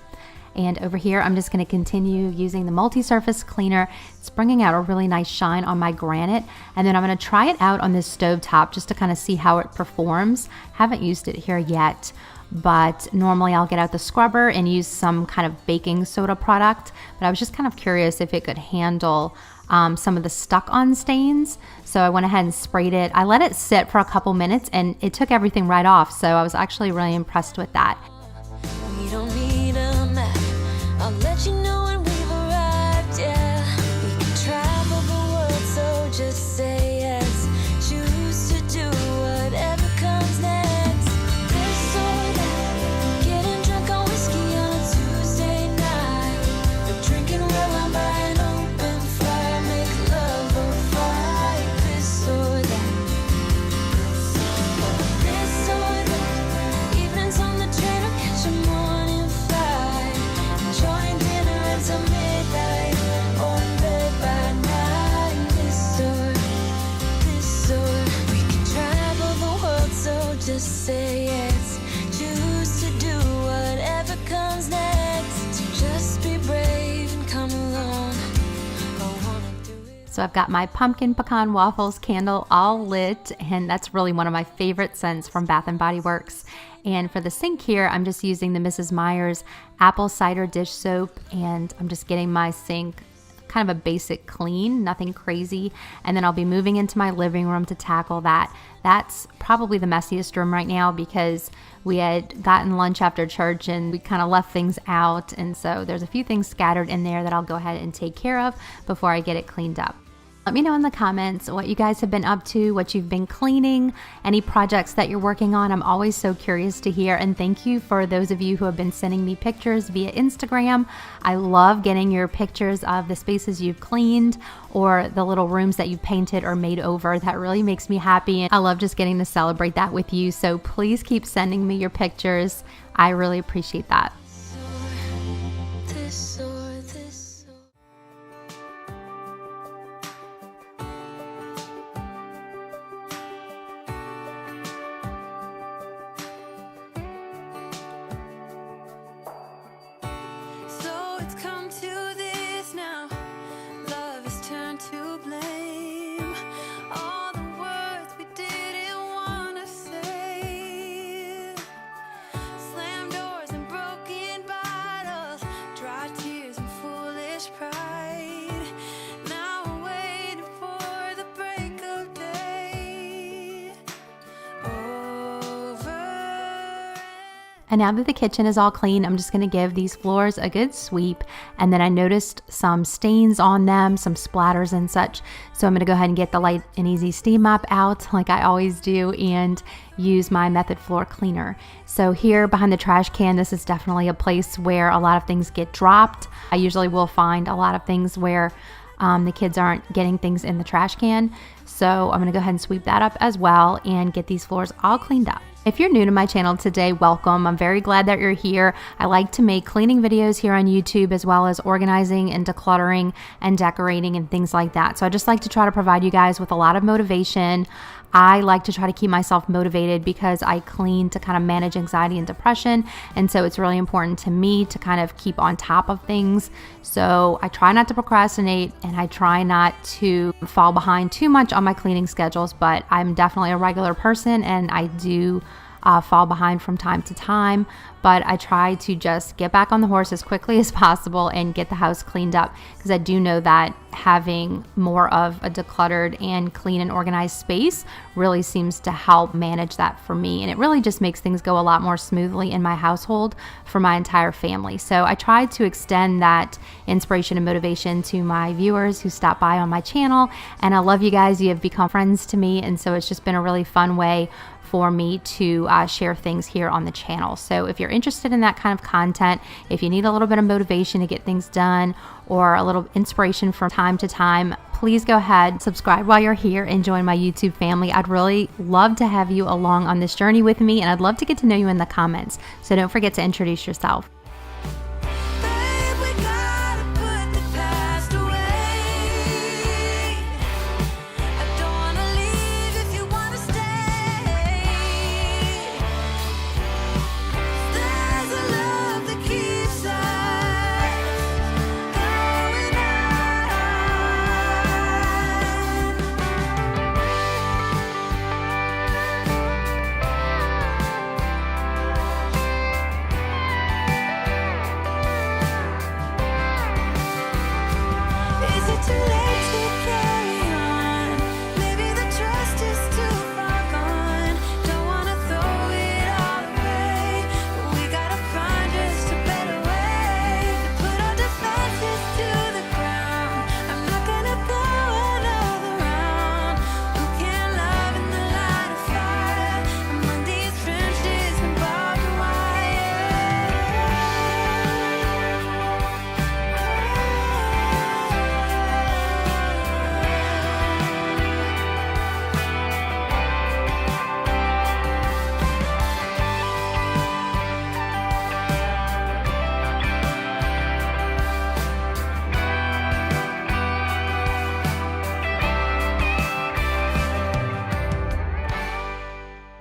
And over here, I'm just going to continue using the multi-surface cleaner. It's bringing out a really nice shine on my granite. And then I'm going to try it out on this stove top just to kind of see how it performs. Haven't used it here yet, but normally I'll get out the scrubber and use some kind of baking soda product. But I was just kind of curious if it could handle some of the stuck-on stains. So I went ahead and sprayed it. I let it sit for a couple minutes and it took everything right off. So I was actually really impressed with that. We don't need a map. I'll let you know when we've arrived. just say yes. Choose to do whatever comes next. Just be brave and come along. I wanna do it. So I've got my pumpkin pecan waffles candle all lit, and that's really one of my favorite scents from Bath & Body Works. And for the sink here, I'm just using the Mrs. Meyer's apple cider dish soap, and I'm just getting my sink kind of a basic clean, nothing crazy. And then I'll be moving into my living room to tackle that. That's probably the messiest room right now because we had gotten lunch after church and we kind of left things out. And so there's a few things scattered in there that I'll go ahead and take care of before I get it cleaned up. Let me know in the comments what you guys have been up to, what you've been cleaning, any projects that you're working on. I'm always so curious to hear, and thank you for those of you who have been sending me pictures via Instagram. I love getting your pictures of the spaces you've cleaned or the little rooms that you've painted or made over. That really makes me happy, and I love just getting to celebrate that with you. So please keep sending me your pictures. I really appreciate that. This or this. So it's come to this now. Love has turned to blame. All the words we didn't want to say. Slam doors and broken bottles. Dry tears and foolish pride. Now we're waiting for the break of day. Over. And now that the kitchen is all clean, I'm just going to give these floors a good sweep. And then I noticed some stains on them, some splatters and such. So I'm going to go ahead and get the light and easy steam mop out like I always do and use my Method floor cleaner. So here behind the trash can, this is definitely a place where a lot of things get dropped. I usually will find a lot of things where the kids aren't getting things in the trash can. So I'm going to go ahead and sweep that up as well and get these floors all cleaned up. If you're new to my channel today, welcome. I'm very glad that you're here. I like to make cleaning videos here on YouTube as well as organizing and decluttering and decorating and things like that. So I just like to try to provide you guys with a lot of motivation. I like to try to keep myself motivated because I clean to kind of manage anxiety and depression. And so it's really important to me to kind of keep on top of things. So I try not to procrastinate and I try not to fall behind too much on my cleaning schedules, but I'm definitely a regular person and I do fall behind from time to time, but I try to just get back on the horse as quickly as possible and get the house cleaned up because I do know that having more of a decluttered and clean and organized space really seems to help manage that for me, and it really just makes things go a lot more smoothly in my household for my entire family. So I try to extend that inspiration and motivation to my viewers who stop by on my channel, and I love you guys. You have become friends to me, and so it's just been a really fun way for me to share things here on the channel. So if you're interested in that kind of content, if you need a little bit of motivation to get things done or a little inspiration from time to time, please go ahead, subscribe while you're here and join my YouTube family. I'd really love to have you along on this journey with me, and I'd love to get to know you in the comments. So don't forget to introduce yourself. Babe, we gotta put the past away. I don't wanna leave if you wanna stay. There's a love that keeps us going on.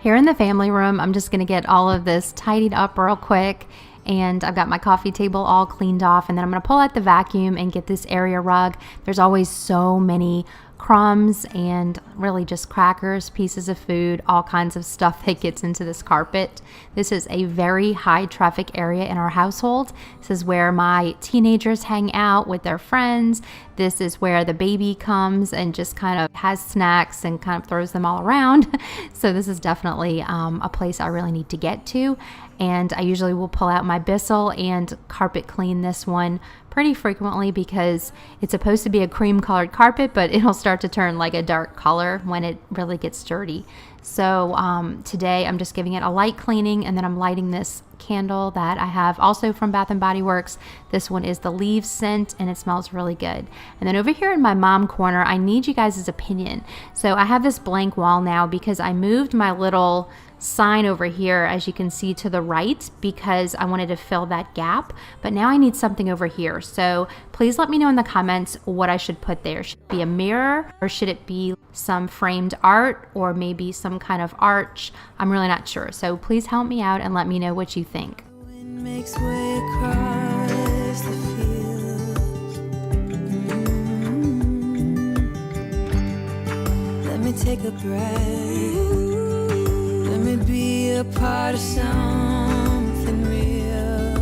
Here in the family room, I'm just gonna get all of this tidied up real quick, and I've got my coffee table all cleaned off, and then I'm gonna pull out the vacuum and get this area rug. There's always so many crumbs and really just crackers, pieces of food, all kinds of stuff that gets into this carpet. This is a very high traffic area in our household. This is where my teenagers hang out with their friends. This is where the baby comes and just kind of has snacks and kind of throws them all around. So this is definitely a place I really need to get to. And I usually will pull out my BISSELL and carpet clean this one pretty frequently because it's supposed to be a cream colored carpet, but it'll start to turn like a dark color when it really gets dirty. So today I'm just giving it a light cleaning, and then I'm lighting this candle that I have also from Bath & Body Works. This one is the leaves scent, and it smells really good. And then over here in my mom corner, I need you guys' opinion. So I have this blank wall now because I moved my little sign over here, as you can see, to the right because I wanted to fill that gap, but now I need something over here. So please let me know in the comments what I should put there. Should it be a mirror, or should it be some framed art, or maybe some kind of arch? I'm really not sure. So please help me out and let me know what you think. Wind makes way across the fields. Let me take a breath. Let me be a part of something real.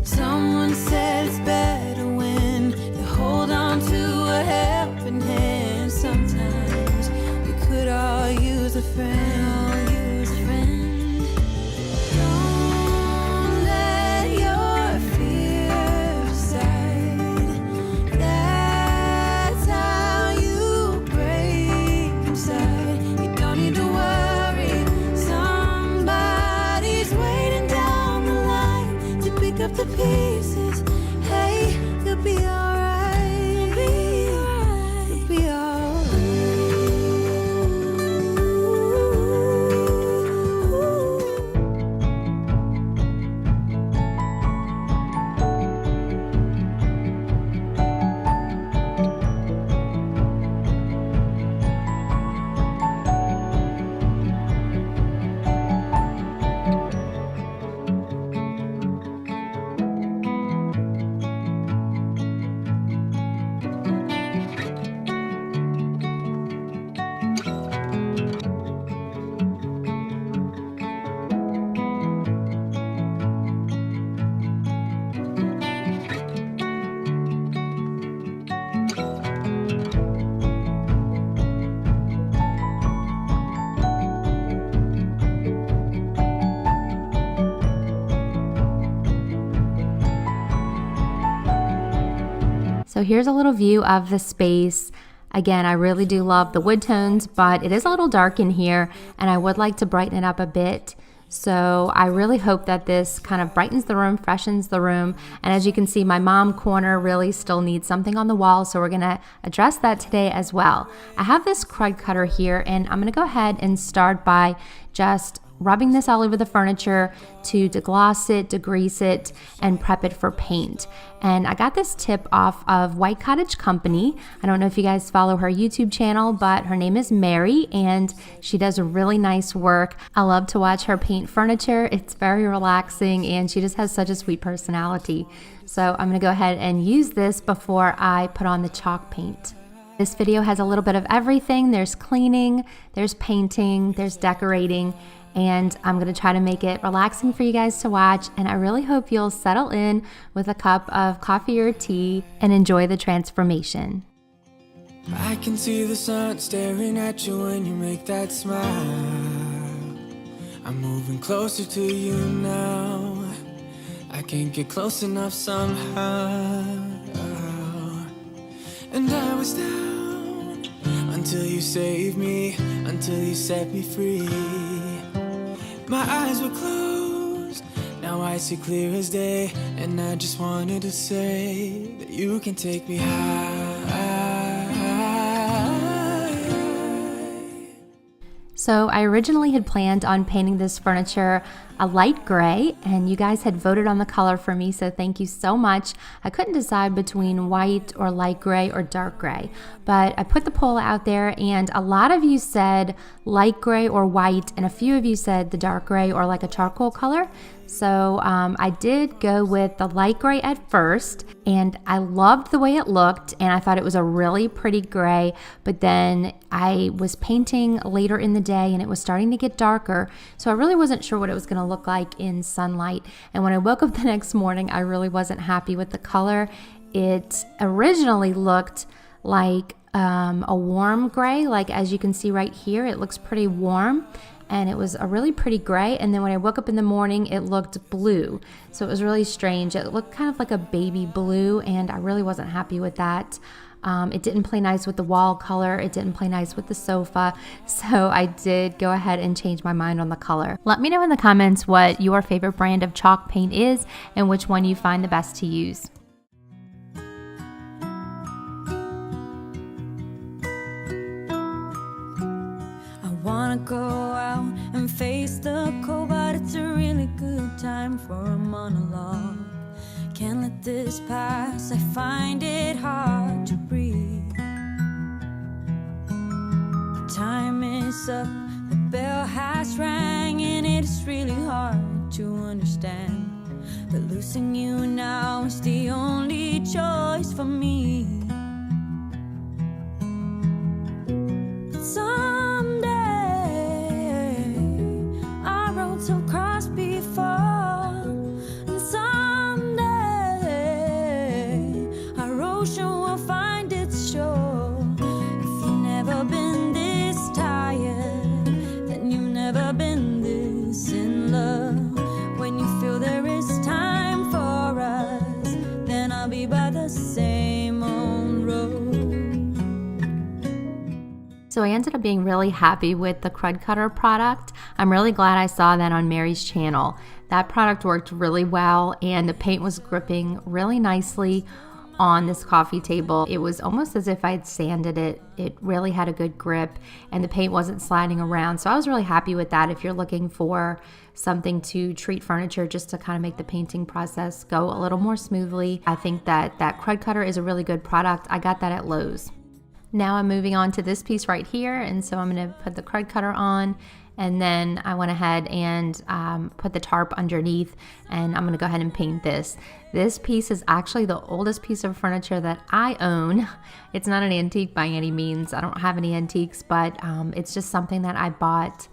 Someone said it's better when you hold on to a helping hand. Sometimes we could all use a friend. Don't let your fear decide. That's how you break inside. You don't need to worry. Somebody's waiting down the line to pick up the pieces. Hey, you'll be alright. You'll be alright. So here's a little view of the space. Again, I really do love the wood tones, but it is a little dark in here, and I would like to brighten it up a bit. So I really hope that this kind of brightens the room, freshens the room. And as you can see, my mom corner really still needs something on the wall, so we're gonna address that today as well. I have this crud cutter here, and I'm gonna go ahead and start by just rubbing this all over the furniture to degloss it, degrease it, and prep it for paint. And I got this tip off of White Cottage Company. I don't know if you guys follow her YouTube channel, but her name is Mary, and she does really nice work. I love to watch her paint furniture. It's very relaxing, and she just has such a sweet personality. So I'm gonna go ahead and use this before I put on the chalk paint. This video has a little bit of everything. There's cleaning, there's painting, there's decorating, and I'm gonna try to make it relaxing for you guys to watch, and I really hope you'll settle in with a cup of coffee or tea and enjoy the transformation. I can see the sun staring at you when you make that smile. I'm moving closer to you now. I can't get close enough somehow. And I was down until you saved me, until you set me free. My eyes were closed, now I see clear as day. And I just wanted to say that you can take me high. So I originally had planned on painting this furniture a light gray, and you guys had voted on the color for me, so thank you so much. I couldn't decide between white or light gray or dark gray, but I put the poll out there and a lot of you said light gray or white, and a few of you said the dark gray or like a charcoal color. So I did go with the light gray at first, and I loved the way it looked, and I thought it was a really pretty gray, but then I was painting later in the day and it was starting to get darker, so I really wasn't sure what it was going to look like in sunlight. And when I woke up the next morning, I really wasn't happy with the color. It originally looked like a warm gray, like as you can see right here, it looks pretty warm. And it was a really pretty gray, and then when I woke up in the morning, it looked blue. So it was really strange. It looked kind of like a baby blue, and I really wasn't happy with that. It didn't play nice with the wall color. It didn't play nice with the sofa. So I did go ahead and change my mind on the color. Let me know in the comments what your favorite brand of chalk paint is and which one you find the best to use. Wanna go out and face the cold, but it's a really good time for a monologue. Can't let this pass, I find it hard to breathe. The time is up, the bell has rang, and it's really hard to understand that losing you now is the only choice for me. Some cross before, and someday our ocean will find its shore. If you've never been this tired, then you've never been this in love. When you feel there is time for us, then I'll be by the same old road. So I ended up being really happy with the Crud Cutter product. I'm really glad I saw that on Mary's channel. That product worked really well, and the paint was gripping really nicely on this coffee table. It was almost as if I'd sanded it. It really had a good grip, and the paint wasn't sliding around. So I was really happy with that. If you're looking for something to treat furniture just to kind of make the painting process go a little more smoothly, I think that Crud Cutter is a really good product. I got that at Lowe's. Now I'm moving on to this piece right here, and so I'm going to put the Crud Cutter on, and then I went ahead and put the tarp underneath, and I'm going to go ahead and paint this. This piece is actually the oldest piece of furniture that I own. It's not an antique by any means. I don't have any antiques, but it's just something that I bought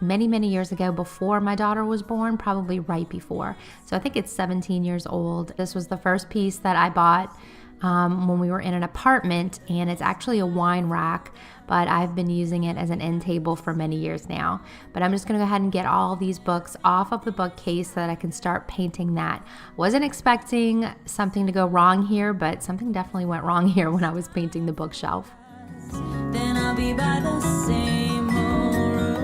many years ago, before my daughter was born, probably right before. So I think it's 17 years old. This was the first piece that I bought when we were in an apartment, and it's actually a wine rack, but I've been using it as an end table for many years now. But I'm just going to go ahead and get all these books off of the bookcase so that I can start painting that. Wasn't expecting something to go wrong here, but something definitely went wrong here when I was painting the bookshelf. Then I'll be by the same old road.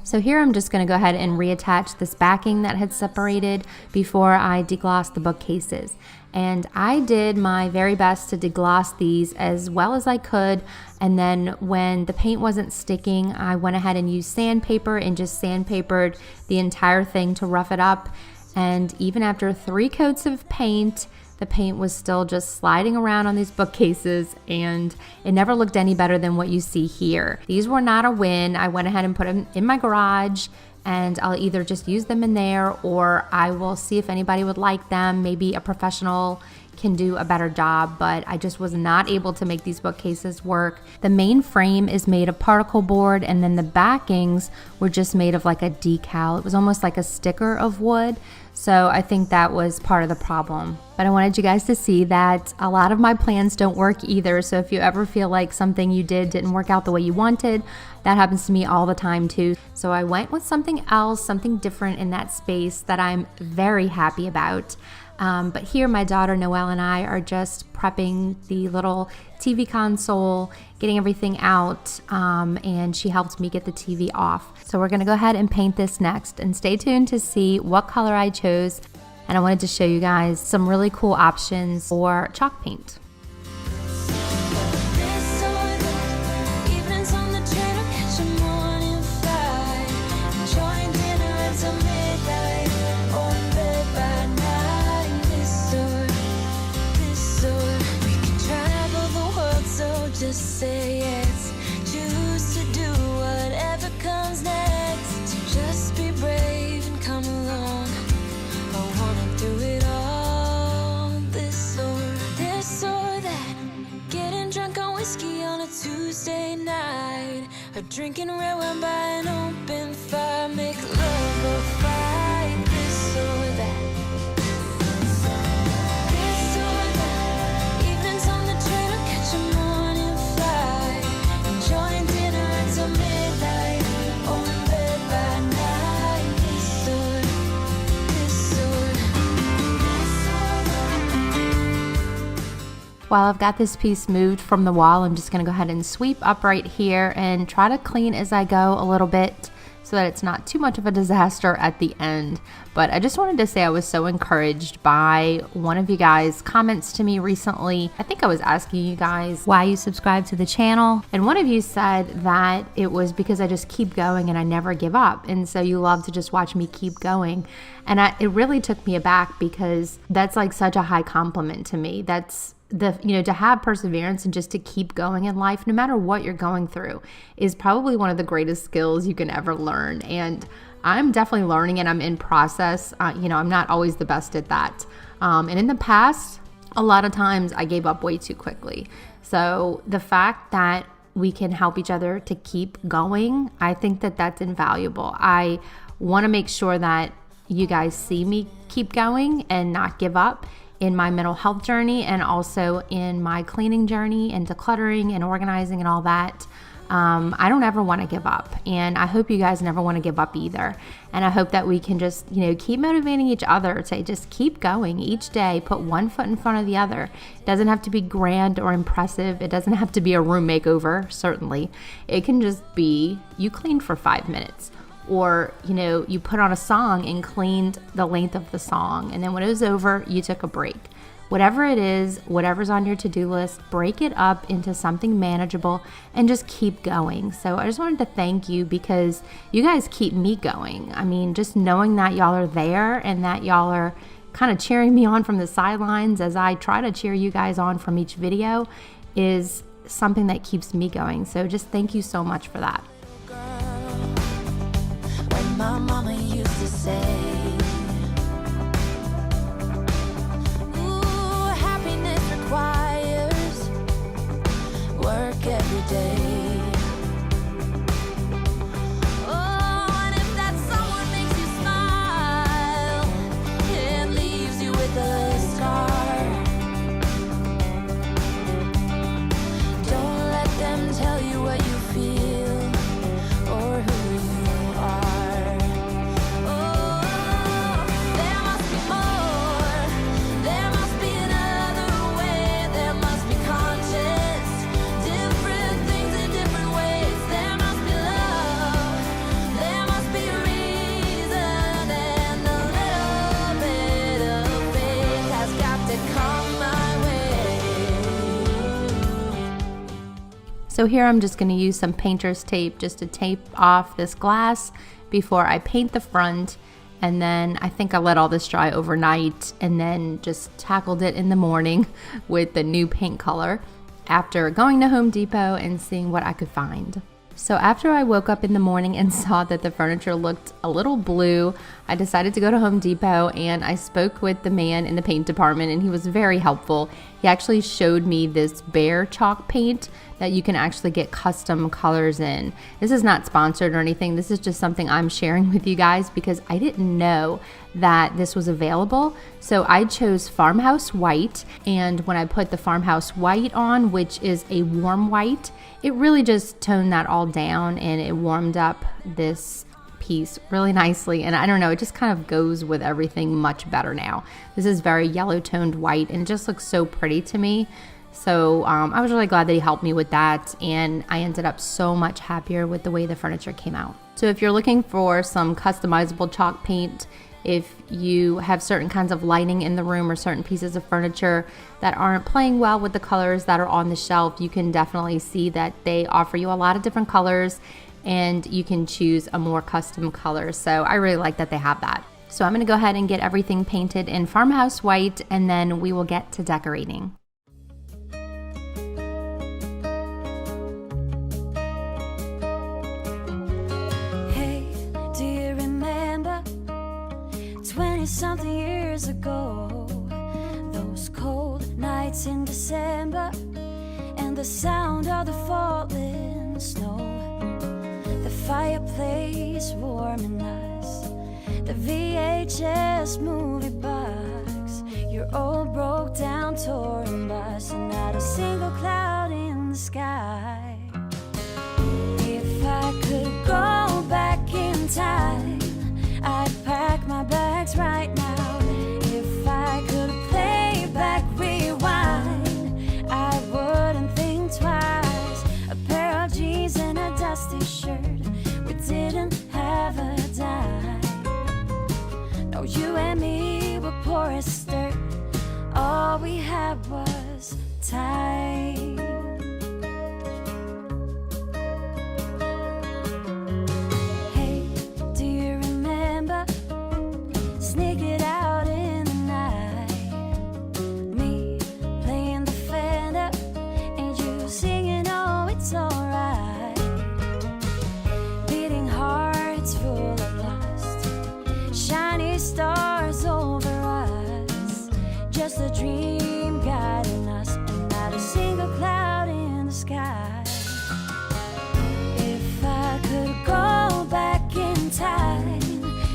So here I'm just going to go ahead and reattach this backing that had separated before I deglossed the bookcases. And I did my very best to degloss these as well as I could. And then when the paint wasn't sticking, I went ahead and used sandpaper and just sandpapered the entire thing to rough it up. And even after 3 coats of paint, the paint was still just sliding around on these bookcases, and it never looked any better than what you see here. These were not a win. I went ahead and put them in my garage, and I'll either just use them in there, or I will see if anybody would like them. Maybe a professional can do a better job, but I just was not able to make these bookcases work. The main frame is made of particle board, and then the backings were just made of like a decal. It was almost like a sticker of wood. So I think that was part of the problem. But I wanted you guys to see that a lot of my plans don't work either. So if you ever feel like something you did didn't work out the way you wanted, that happens to me all the time too. So I went with something else, something different in that space that I'm very happy about. But here my daughter Noelle and I are just prepping the little TV console, getting everything out, and she helped me get the TV off. So we're gonna go ahead and paint this next, and stay tuned to see what color I chose. And I wanted to show you guys some really cool options for chalk paint. Just say yes, choose to do whatever comes next. Just be brave and come along. I wanna do it all, this or that. Getting drunk on whiskey on a Tuesday night, or drinking red wine by an open fire. Make love or fight, this or that. While I've got this piece moved from the wall, I'm just gonna go ahead and sweep up right here and try to clean as I go a little bit so that it's not too much of a disaster at the end. But I just wanted to say I was so encouraged by one of you guys' comments to me recently. I think I was asking you guys why you subscribe to the channel, and one of you said that it was because I just keep going and I never give up, and so you love to just watch me keep going. And it really took me aback, because that's like such a high compliment to me. That's to have perseverance and just to keep going in life, no matter what you're going through, is probably one of the greatest skills you can ever learn. And I'm definitely learning, and I'm in process. I'm not always the best at that. And in the past, a lot of times I gave up way too quickly. So the fact that we can help each other to keep going, I think that that's invaluable. I want to make sure that you guys see me keep going and not give up in my mental health journey, and also in my cleaning journey and decluttering and organizing and all that. I don't ever want to give up, and I hope you guys never want to give up either. And I hope that we can just, keep motivating each other to just keep going each day, put one foot in front of the other. It doesn't have to be grand or impressive. It doesn't have to be a room makeover, certainly. It can just be you cleaned for 5 minutes. Or, you put on a song and cleaned the length of the song. And then when it was over, you took a break. Whatever it is, whatever's on your to-do list, break it up into something manageable and just keep going. So I just wanted to thank you, because you guys keep me going. I mean, just knowing that y'all are there and that y'all are kind of cheering me on from the sidelines as I try to cheer you guys on from each video is something that keeps me going. So just thank you so much for that. My mama used to say, ooh, happiness requires work every day. Oh, and if that someone makes you smile and leaves you with a scar, don't let them tell you what you feel or who you are. So here I'm just going to use some painter's tape just to tape off this glass before I paint the front. And then I think I let all this dry overnight and then just tackled it in the morning with the new paint color after going to Home Depot and seeing what I could find. So after I woke up in the morning and saw that the furniture looked a little blue, I decided to go to Home Depot, and I spoke with the man in the paint department, and he was very helpful. he actually showed me this Bear chalk paint that you can actually get custom colors in. This is not sponsored or anything. This is just something I'm sharing with you guys because I didn't know that this was available. So I chose Farmhouse White, and when I put the Farmhouse White on, which is a warm white, it really just toned that all down and it warmed up this piece really nicely. And I don't know, it just kind of goes with everything much better now. This is very yellow toned white and it just looks so pretty to me. So I was really glad that he helped me with that, and I ended up so much happier with the way the furniture came out. So if you're looking for some customizable chalk paint, if you have certain kinds of lighting in the room or certain pieces of furniture that aren't playing well with the colors that are on the shelf, you can definitely see that they offer you a lot of different colors and you can choose a more custom color. So I really like that they have that. So I'm gonna go ahead and get everything painted in Farmhouse White, and then we will get to decorating. Hey, do you remember 20-something years ago? Those cold nights in December and the sound of the falling snow. The fireplace warming us, the VHS movie box, your old broke down touring bus, and not a single cloud in the sky. If I could go back in time, I'd pack my bags right now. If I could play back, rewind, I wouldn't think twice. A pair of jeans and a dusty shirt, we didn't have a dime. No, you and me were poor as dirt, all we had was time. Hey, do you remember sneaking out in the night? Me playing the Fender and you singing, oh, it's alright. Beating hearts full of lust, shiny stars over us, just a dream guiding us, and not a single cloud in the sky. If I could go back in time,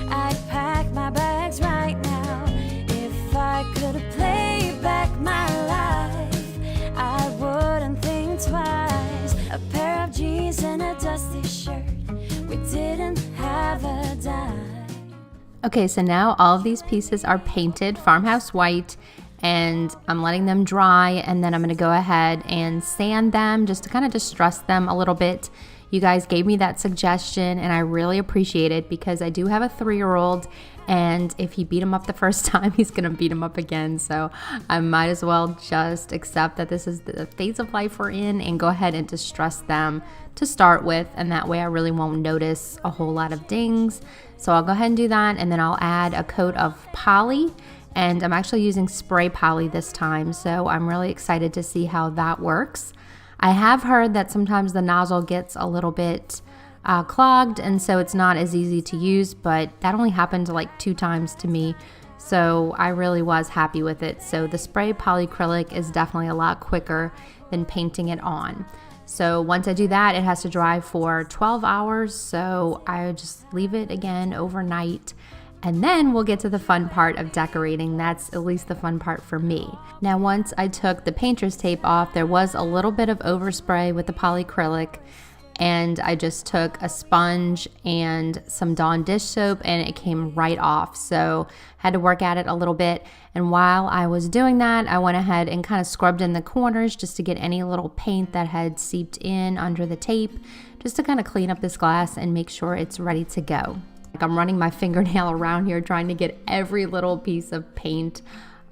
I'd pack my bags right now. If I could play back my life, I wouldn't think twice. A pair of jeans and a dusty shirt, we didn't have a dime. Okay, so now all of these pieces are painted Farmhouse White, and I'm letting them dry, and then I'm going to go ahead and sand them just to kind of distress them a little bit. You guys gave me that suggestion and I really appreciate it because I do have a 3-year-old, and if he beat him up the first time, he's going to beat him up again. So I might as well just accept that this is the phase of life we're in and go ahead and distress them to start with, and that way I really won't notice a whole lot of dings. So I'll go ahead and do that, and then I'll add a coat of poly, and I'm actually using spray poly this time, so I'm really excited to see how that works. I have heard that sometimes the nozzle gets a little bit clogged, and so it's not as easy to use, but that only happened like 2 times to me, so I really was happy with it. So the spray polyacrylic is definitely a lot quicker than painting it on. So once I do that, it has to dry for 12 hours, so I just leave it again overnight. And then we'll get to the fun part of decorating. That's at least the fun part for me. Now, once I took the painter's tape off, there was a little bit of overspray with the polyacrylic, and I just took a sponge and some Dawn dish soap and it came right off. So I had to work at it a little bit. And while I was doing that, I went ahead and kind of scrubbed in the corners just to get any little paint that had seeped in under the tape, just to kind of clean up this glass and make sure it's ready to go. I'm running my fingernail around here trying to get every little piece of paint.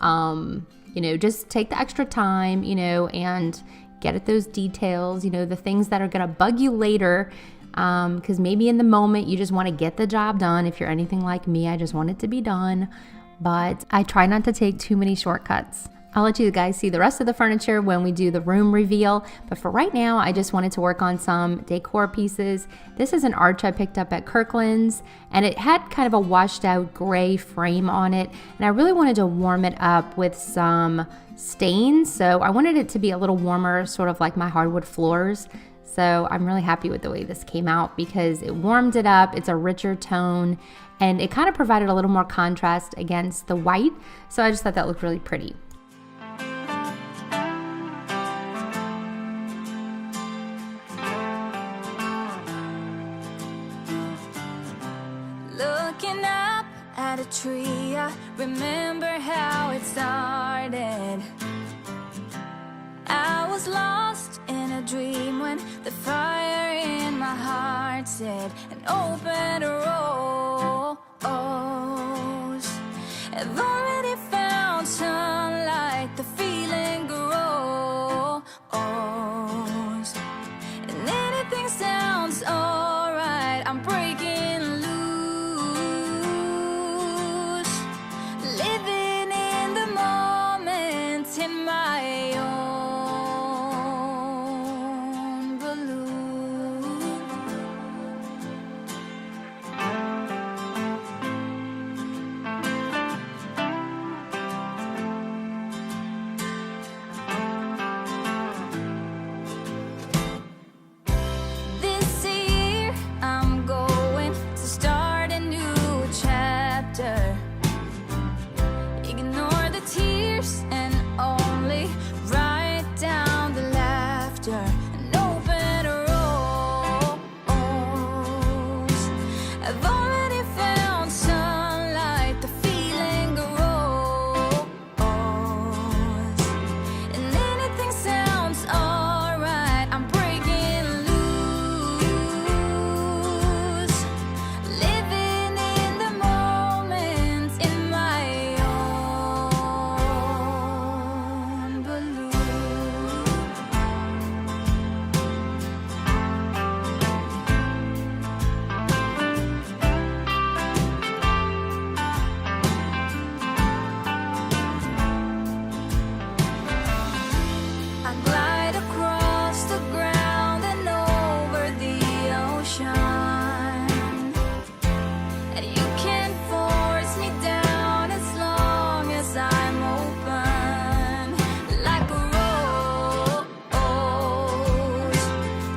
Just take the extra time, and get at those details, the things that are going to bug you later, because maybe in the moment you just want to get the job done. If you're anything like me, I just want it to be done, but I try not to take too many shortcuts. I'll let you guys see the rest of the furniture when we do the room reveal, but for right now, I just wanted to work on some decor pieces. This is an arch I picked up at Kirkland's, and it had kind of a washed out gray frame on it, and I really wanted to warm it up with some stains, so I wanted it to be a little warmer, sort of like my hardwood floors. So I'm really happy with the way this came out because it warmed it up, it's a richer tone, and it kind of provided a little more contrast against the white, so I just thought that looked really pretty. Looking up at a tree, I remember how it started. I was lost in a dream when the fire in my heart said an open rose. I've already found sunlight, the feeling grows, and anything sounds alright. I'm breaking loose, living in the moment in my own balloon. This year I'm going to start a new chapter. Ignore the tears and only write down the laughter. An open rose. I've already found sunlight, the feeling grows, and anything sounds alright. I'm breaking loose, living in the moment in my own balloon. I glide across the ground and over the ocean, and you can't force me down as long as I'm open, like a rose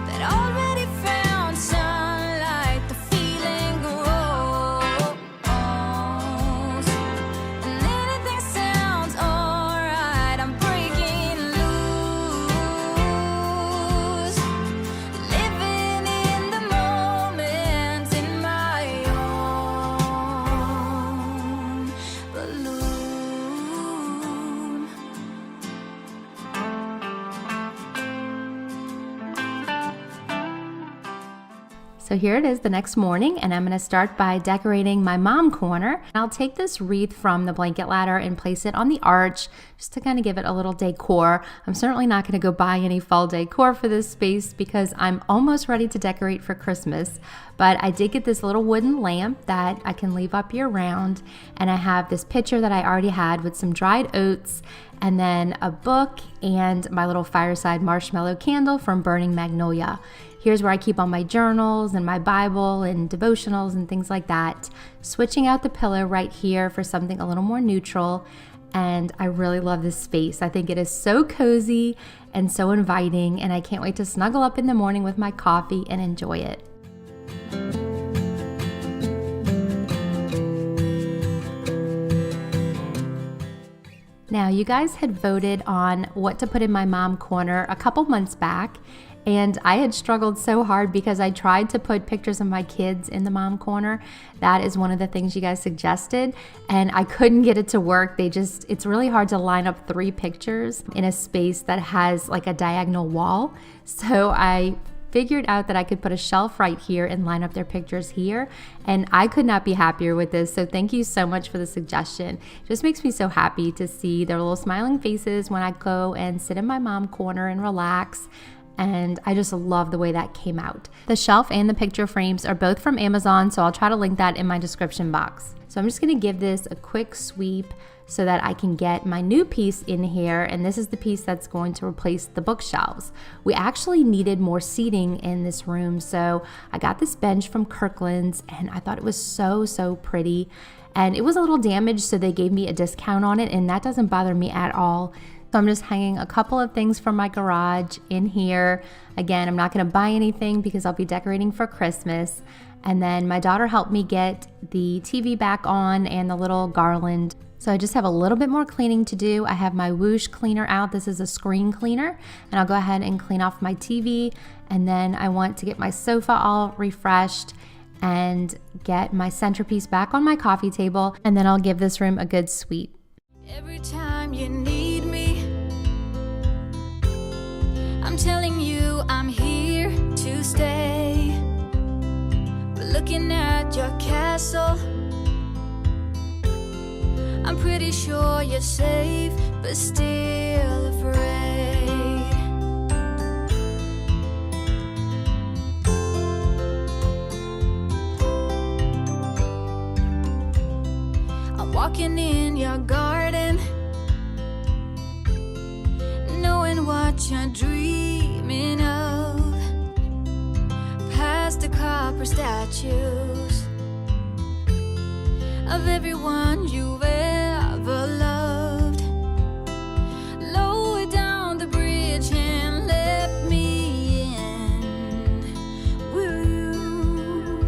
that already found sunlight, the feeling grows, and anything sounds alright. I'm breaking loose, living in the moment in my own balloon. So here it is the next morning, and I'm going to start by decorating my mom corner. I'll take this wreath from the blanket ladder and place it on the arch just to kind of give it a little decor. I'm certainly not going to go buy any fall decor for this space because I'm almost ready to decorate for Christmas. But I did get this little wooden lamp that I can leave up year round, and I have this picture that I already had with some dried oats, and then a book and my little fireside marshmallow candle from Burning Magnolia. Here's where I keep all my journals and my Bible and devotionals and things like that. Switching out the pillow right here for something a little more neutral. And I really love this space. I think it is so cozy and so inviting, and I can't wait to snuggle up in the morning with my coffee and enjoy it. Now, you guys had voted on what to put in my mom corner a couple months back, and I had struggled so hard because I tried to put pictures of my kids in the mom corner. That is one of the things you guys suggested, and I couldn't get it to work. It's really hard to line up 3 pictures in a space that has like a diagonal wall. So I figured out that I could put a shelf right here and line up their pictures here, and I could not be happier with this. So thank you so much for the suggestion. It just makes me so happy to see their little smiling faces when I go and sit in my mom corner and relax. And I just love the way that came out. The shelf and the picture frames are both from Amazon, so I'll try to link that in my description box. So I'm just gonna give this a quick sweep so that I can get my new piece in here, and this is the piece that's going to replace the bookshelves. We actually needed more seating in this room, so I got this bench from Kirkland's and I thought it was so pretty, and it was a little damaged, so they gave me a discount on it, and that doesn't bother me at all. So I'm just hanging a couple of things from my garage in here. Again, I'm not going to buy anything because I'll be decorating for Christmas. And then my daughter helped me get the TV back on and the little garland. So I just have a little bit more cleaning to do. I have my Whoosh cleaner out. This is a screen cleaner, and I'll go ahead and clean off my TV. And then I want to get my sofa all refreshed and get my centerpiece back on my coffee table. And then I'll give this room a good sweep. Every time you need me, I'm telling you I'm here to stay. But looking at your castle, I'm pretty sure you're safe, but still afraid. I'm walking in your garden, knowing what you're dreaming of, past the copper statues of everyone you've ever loved. Lower down the bridge and let me in, will you?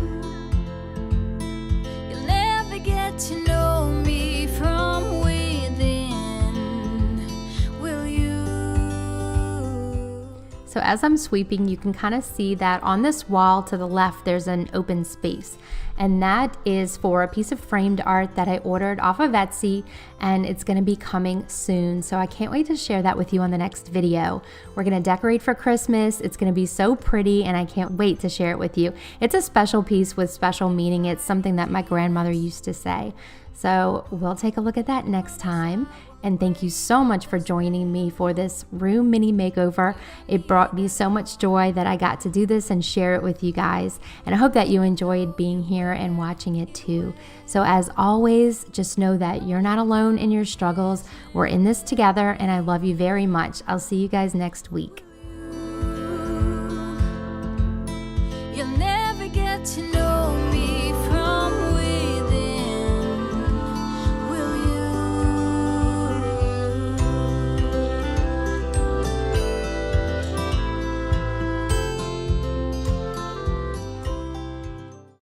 You'll never get to know me from within, will you? So as I'm sweeping, you can kind of see that on this wall to the left, there's an open space. And that is for a piece of framed art that I ordered off of Etsy, and it's gonna be coming soon. So I can't wait to share that with you on the next video. We're gonna decorate for Christmas. It's gonna be so pretty, and I can't wait to share it with you. It's a special piece with special meaning. It's something that my grandmother used to say. So we'll take a look at that next time. And thank you so much for joining me for this room mini makeover. It brought me so much joy that I got to do this and share it with you guys. And I hope that you enjoyed being here and watching it too. So as always, just know that you're not alone in your struggles. We're in this together, and I love you very much. I'll see you guys next week.